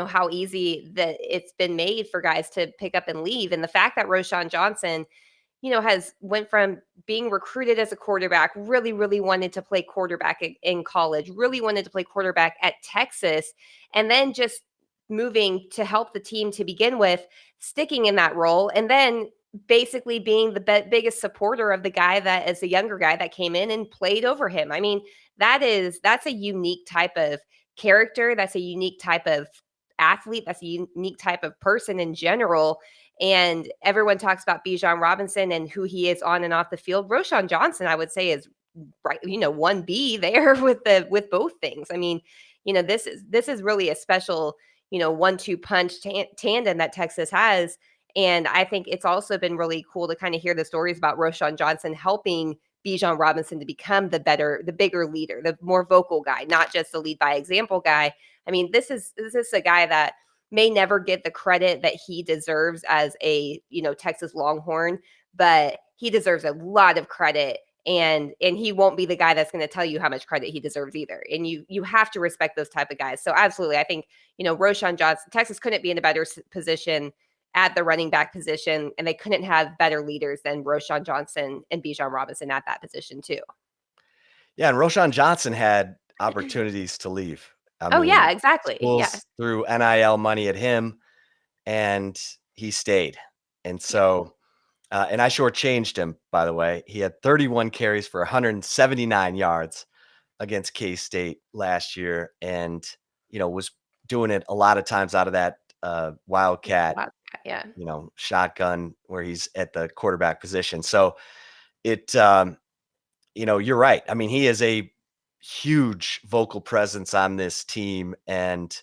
how easy that it's been made for guys to pick up and leave. And the fact that Roshawn Johnson, has went from being recruited as a quarterback, really, really wanted to play quarterback in college, really wanted to play quarterback at Texas, and then just moving to help the team to begin with, sticking in that role, and then basically being the biggest supporter of the guy that is a younger guy that came in and played over him. I mean, that's a unique type of character. That's a unique type of athlete. That's a unique type of person in general. And everyone talks about Bijan Robinson and who he is on and off the field. Roshawn Johnson, I would say, is right, 1B there with both things. I mean, this is really a special, 1-2 punch tandem that Texas has. And I think it's also been really cool to kind of hear the stories about Roshawn Johnson helping Bijan Robinson to become the bigger leader, the more vocal guy, not just the lead by example guy. I mean, this is a guy that may never get the credit that he deserves as a, Texas Longhorn, but he deserves a lot of credit, and he won't be the guy that's going to tell you how much credit he deserves either. And you have to respect those type of guys. So absolutely, I think, Roshawn Johnson, Texas couldn't be in a better position at the running back position, and they couldn't have better leaders than Roshawn Johnson and Bijan Robinson at that position too. Yeah, and Roshawn Johnson had opportunities to leave. I Oh mean, yeah, exactly. Yeah. schools threw NIL money at him, and he stayed. And Yep. so, and I shortchanged him, by the way. He had 31 carries for 179 yards against K-State last year, and was doing it a lot of times out of that wildcat, Wow. Yeah. shotgun where he's at the quarterback position. So it, you're right. I mean, he is a huge vocal presence on this team. And,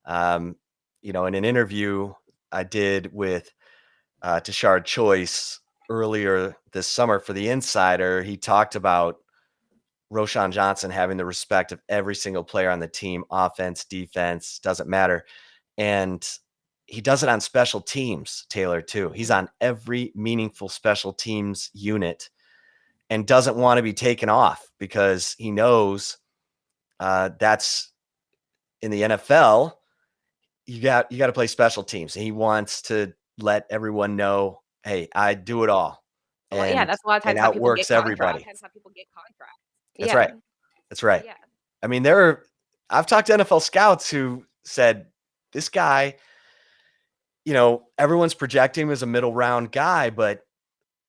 in an interview I did with Tashard Choice earlier this summer for The Insider, he talked about Roshawn Johnson having the respect of every single player on the team, offense, defense, doesn't matter. And he does it on special teams, Taylor, too. He's on every meaningful special teams unit and doesn't want to be taken off because he knows that's in the NFL. You got to play special teams. And he wants to let everyone know, hey, I do it all, Well, yeah, and that's a lot of times how people get outworks everybody. contracts. That's Yeah. right. That's right. Yeah. I mean, I've talked to NFL scouts who said this guy, everyone's projecting him as a middle round guy, but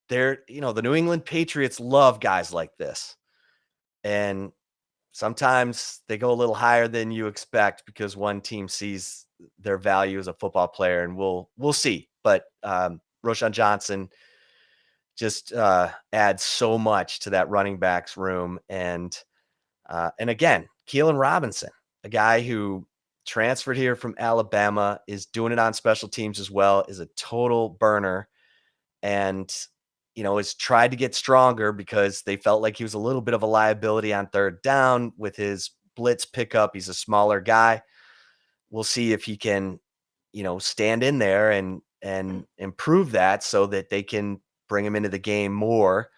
the New England Patriots love guys like this. And sometimes they go a little higher than you expect because one team sees their value as a football player, and we'll see. But Roshawn Johnson just adds so much to that running backs room. And again, Keelan Robinson, a guy who transferred here from Alabama, is doing it on special teams as well, is a total burner, and has tried to get stronger because they felt like he was a little bit of a liability on third down with his blitz pickup. He's a smaller guy. We'll see if he can, stand in there and improve that so that they can bring him into the game more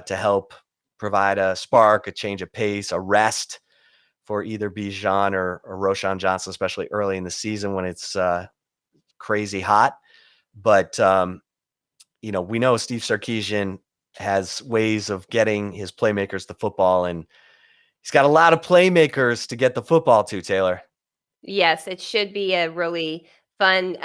to help provide a spark, a change of pace, a rest for either Bijan or Roshawn Johnson, especially early in the season when it's crazy hot. But we know Steve Sarkisian has ways of getting his playmakers the football, and he's got a lot of playmakers to get the football to, Taylor. Yes, it should be a really fun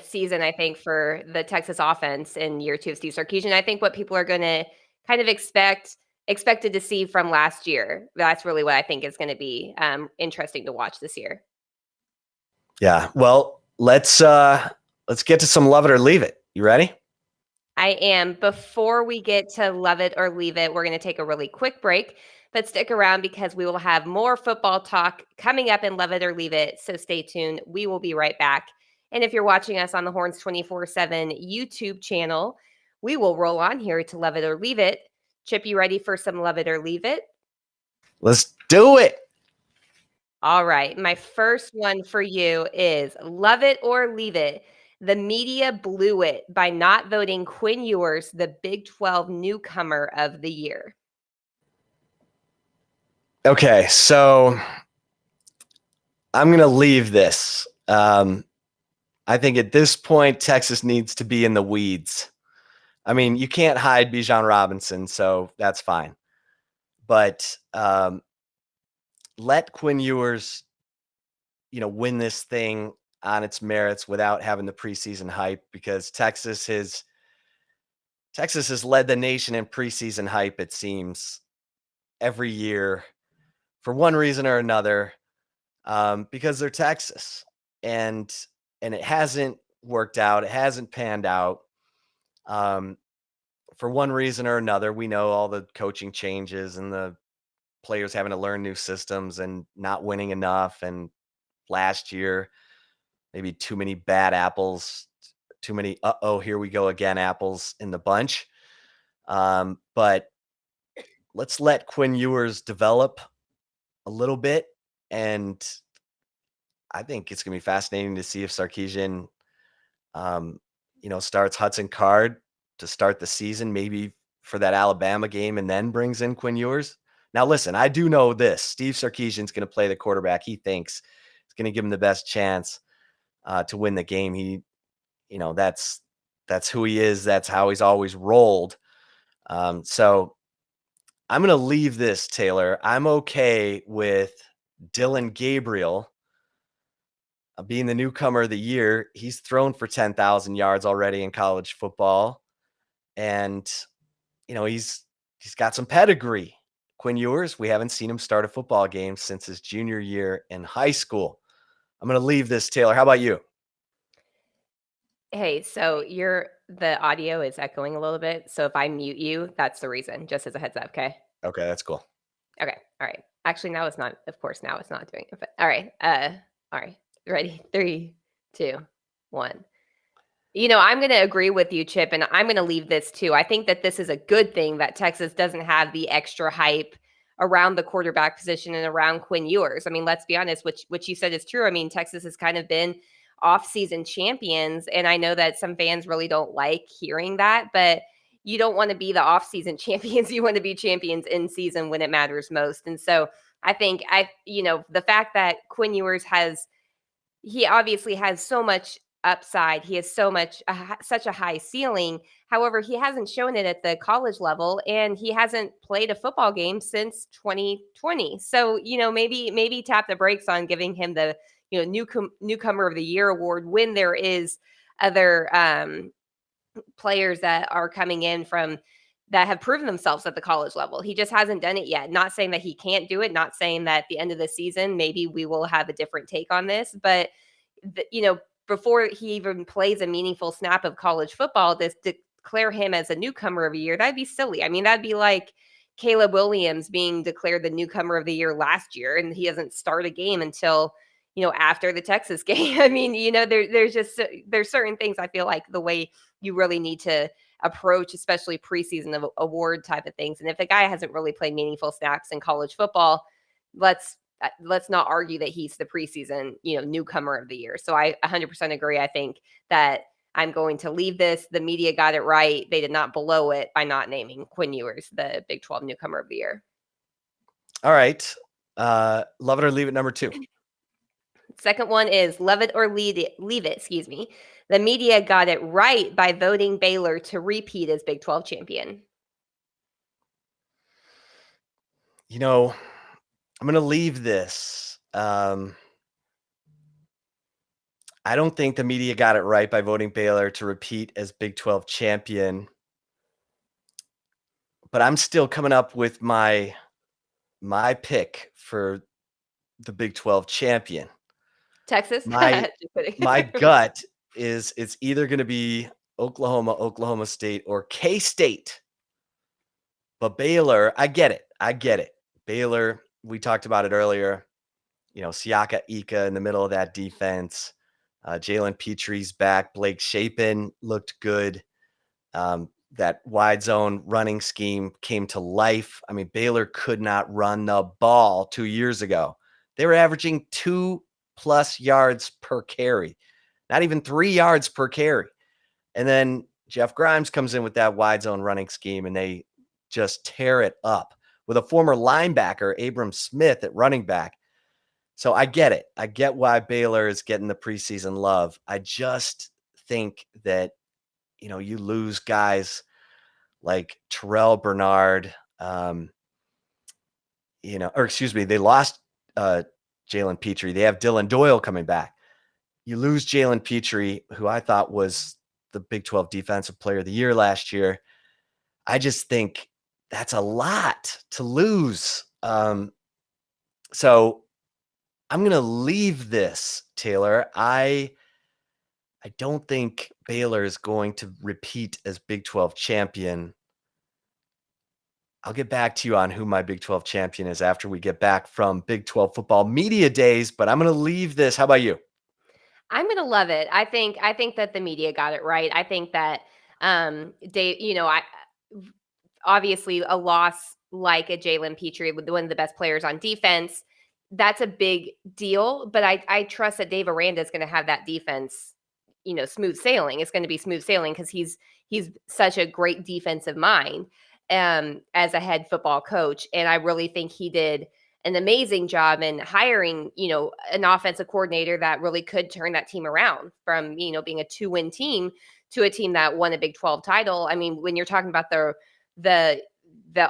season, I think, for the Texas offense in year two of Steve Sarkisian. I think what people are going to kind of expected to see from last year. That's really what I think is going to be interesting to watch this year. Yeah. Well, let's get to some love it or leave it. You ready? I am. Before we get to love it or leave it, we're going to take a really quick break, but stick around because we will have more football talk coming up in Love It or Leave It. So stay tuned. We will be right back. And if you're watching us on the Horns 24/7 YouTube channel, we will roll on here to Love It or Leave It. Chip, you ready for some Love It or Leave It? Let's do it. All right. My first one for you is Love It or Leave It. The media blew it by not voting Quinn Ewers the Big 12 newcomer of the year. Okay, so I'm going to leave this. I think at this point, Texas needs to be in the weeds. I mean, you can't hide Bijan Robinson, so that's fine. But let Quinn Ewers, win this thing on its merits without having the preseason hype, because Texas has led the nation in preseason hype, it seems, every year for one reason or another, because they're Texas, and it hasn't worked out. It hasn't panned out. For for one reason or another, we know all the coaching changes and the players having to learn new systems and not winning enough. And last year, maybe too many bad apples, too many here we go again apples in the bunch. But let's let Quinn Ewers develop a little bit, and I think it's going to be fascinating to see if Sarkisian, um, starts Hudson Card to start the season, maybe for that Alabama game, and then brings in Quinn Ewers. Now, listen, I do know this: Steve Sarkisian's going to play the quarterback he thinks is going to give him the best chance to win the game. That's who he is. That's how he's always rolled. So I'm going to leave this, Taylor. I'm okay with Dylan Gabriel being the newcomer of the year. He's thrown for 10,000 yards already in college football. And, he's got some pedigree. Quinn Ewers, we haven't seen him start a football game since his junior year in high school. I'm going to leave this, Taylor. How about you? Hey, so the audio is echoing a little bit. So if I mute you, that's the reason, just as a heads up, okay? Okay, that's cool. Okay. All right. Actually, now it's not, of course, now it's not doing it. But all right. All right. Ready? 3, 2, 1. I'm going to agree with you, Chip, and I'm going to leave this too. I think that this is a good thing that Texas doesn't have the extra hype around the quarterback position and around Quinn Ewers. I mean, let's be honest, what you said is true. I mean, Texas has kind of been off-season champions, and I know that some fans really don't like hearing that, but you don't want to be the off-season champions. You want to be champions in season when it matters most. And so I think the fact that Quinn Ewers he obviously has so much upside. He has such a high ceiling. However, he hasn't shown it at the college level, and he hasn't played a football game since 2020. So, maybe tap the brakes on giving him the newcomer of the year award when there is other players that are coming in from that have proven themselves at the college level. He just hasn't done it yet. Not saying that he can't do it, not saying that at the end of the season maybe we will have a different take on this, but before he even plays a meaningful snap of college football, this declare him as a newcomer of the year, that'd be silly. I mean, that'd be like Caleb Williams being declared the newcomer of the year last year, and he doesn't start a game until after the Texas game. I mean, there's certain things I feel like the way you really need to approach, especially preseason of award type of things. And if a guy hasn't really played meaningful snaps in college football, let's not argue that he's the preseason, newcomer of the year. So I 100% agree. I think that I'm going to leave this. The media got it right. They did not blow it by not naming Quinn Ewers the Big 12 newcomer of the year. All right. Love it or leave it, number 2. Second one is love it or leave it, excuse me. The media got it right by voting Baylor to repeat as Big 12 champion. I'm going to leave this. I don't think the media got it right by voting Baylor to repeat as Big 12 champion. But I'm still coming up with my pick for the Big 12 champion. Texas? My gut is it's either going to be Oklahoma State, or K-State. But Baylor, I get it. Baylor, we talked about it earlier. Siaka Ika in the middle of that defense. Jalen Petre's back. Blake Shapen looked good. That wide zone running scheme came to life. I mean, Baylor could not run the ball 2 years ago. They were averaging 2+ yards per carry, not even 3 yards per carry. And then Jeff Grimes comes in with that wide zone running scheme, and they just tear it up with a former linebacker, Abram Smith, at running back. So I get it. I get why Baylor is getting the preseason love. I just think that, you lose guys like Terrell Bernard, they lost Jalen Petre. They have Dylan Doyle coming back. You lose Jalen Petre, who I thought was the Big 12 Defensive Player of the Year last year. I just think that's a lot to lose. So I'm going to leave this, Taylor. I don't think Baylor is going to repeat as Big 12 champion. I'll get back to you on who my Big 12 champion is after we get back from Big 12 football media days, but I'm going to leave this. How about you? I'm gonna love it. I think that the media got it right. I think that Dave, I obviously a loss like a Jalen Petrie, with one of the best players on defense, that's a big deal. But I trust that Dave Aranda is going to have that defense, smooth sailing. It's going to be smooth sailing because he's such a great defensive mind as a head football coach, and I really think he did an amazing job in hiring, an offensive coordinator that really could turn that team around from, being a 2-win team to a team that won a Big 12 title. I mean, when you're talking about the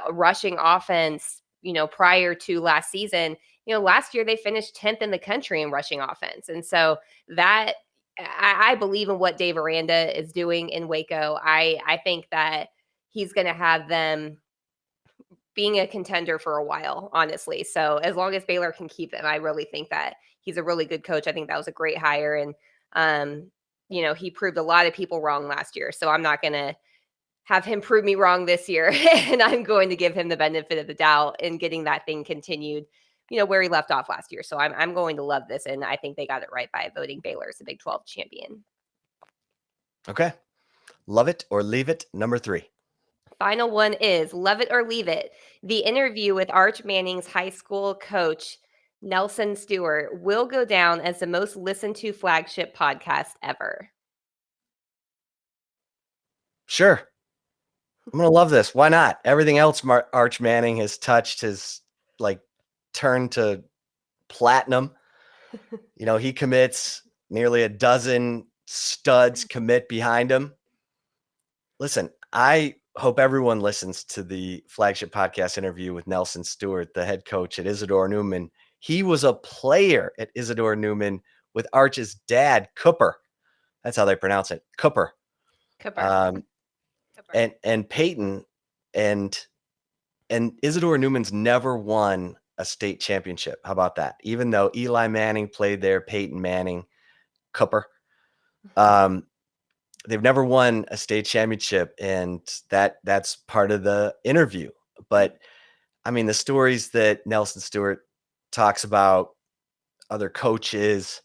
rushing offense, prior to last season, last year they finished 10th in the country in rushing offense. And so that I believe in what Dave Aranda is doing in Waco. I think that he's going to have them being a contender for a while, honestly. So as long as Baylor can keep him, I really think that he's a really good coach. I think that was a great hire. And, he proved a lot of people wrong last year. So I'm not going to have him prove me wrong this year. And I'm going to give him the benefit of the doubt in getting that thing continued, where he left off last year. So I'm going to love this. And I think they got it right by voting Baylor as the Big 12 champion. Okay. Love it or leave it. Number 3. Final one is Love It or Leave It. The interview with Arch Manning's high school coach, Nelson Stewart, will go down as the most listened to flagship podcast ever. Sure. I'm going to love this. Why not? Everything else Arch Manning has touched has turned to platinum. He commits nearly a dozen studs commit behind him. Listen, I hope everyone listens to the flagship podcast interview with Nelson Stewart, the head coach at Isidore Newman. He was a player at Isidore Newman with Arch's dad, Cooper. That's how they pronounce it, Cooper. Cooper. And Peyton and Isidore Newman's never won a state championship. How about that? Even though Eli Manning played there, Peyton Manning, Cooper. They've never won a state championship, and that's part of the interview. But I mean, the stories that Nelson Stewart talks about other coaches,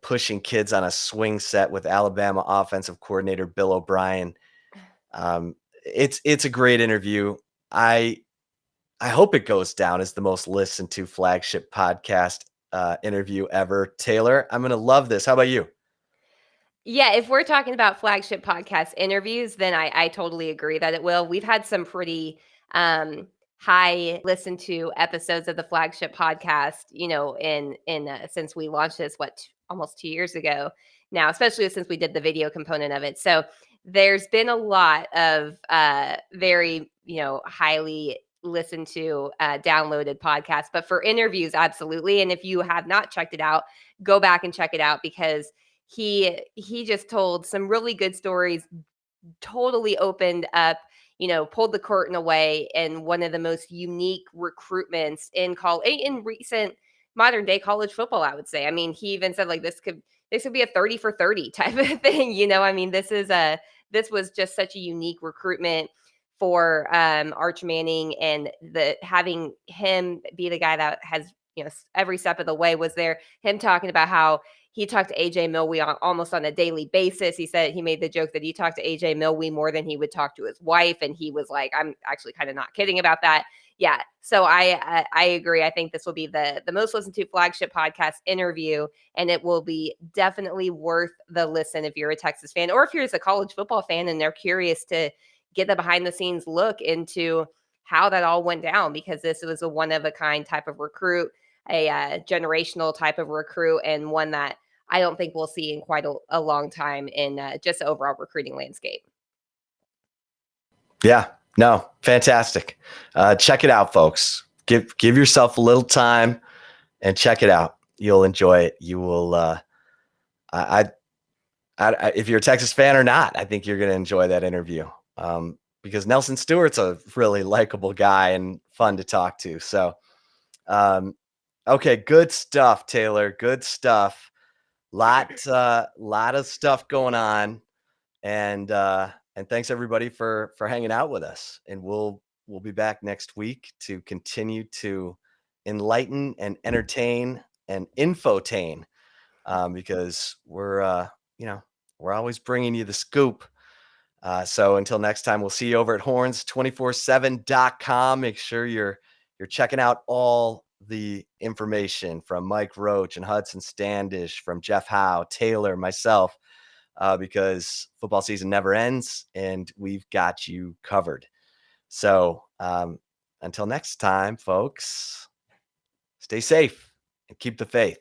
pushing kids on a swing set with Alabama offensive coordinator Bill O'Brien. It's a great interview. I hope it goes down as the most listened to flagship podcast interview ever. Taylor, I'm going to love this. How about you? Yeah, if we're talking about flagship podcast interviews, then I totally agree that it will. We've had some pretty high listen to episodes of the flagship podcast, in since we launched this, almost 2 years ago now, especially since we did the video component of it. So there's been a lot of very, highly listened to, downloaded podcasts. But for interviews, absolutely. And if you have not checked it out, go back and check it out, because he just told some really good stories, totally opened up, pulled the curtain away, and one of the most unique recruitments in recent modern day college football, I would say. I mean, he even said this could be a 30 for 30 type of thing. I mean, this was just such a unique recruitment for Arch Manning, and having him be the guy that has, every step of the way was there. Him talking about how he talked to AJ Milwee almost on a daily basis. He said he made the joke that he talked to AJ Milwee more than he would talk to his wife. And he was like, I'm actually kind of not kidding about that. Yeah. So I agree. I think this will be the most listened to flagship podcast interview, and it will be definitely worth the listen if you're a Texas fan, or if you're just a college football fan and they're curious to get the behind the scenes look into how that all went down, because this was a one of a kind type of recruit, a generational type of recruit, and one that I don't think we'll see in quite a long time in just the overall recruiting landscape. Yeah, no, fantastic. Check it out, folks. Give yourself a little time and check it out. You'll enjoy it. You will. If you're a Texas fan or not, I think you're going to enjoy that interview, because Nelson Stewart's a really likable guy and fun to talk to. So, okay, good stuff, Taylor. Good stuff. Lot of stuff going on, and thanks everybody for hanging out with us. And we'll we'll be back next week to continue to enlighten and entertain and infotain, because we're always bringing you the scoop. So until next time, we'll see you over at horns247.com. Make sure you're checking out all the information from Mike Roach and Hudson Standish, from Jeff Howe, Taylor, myself, because football season never ends and we've got you covered. So until next time, folks, stay safe and keep the faith.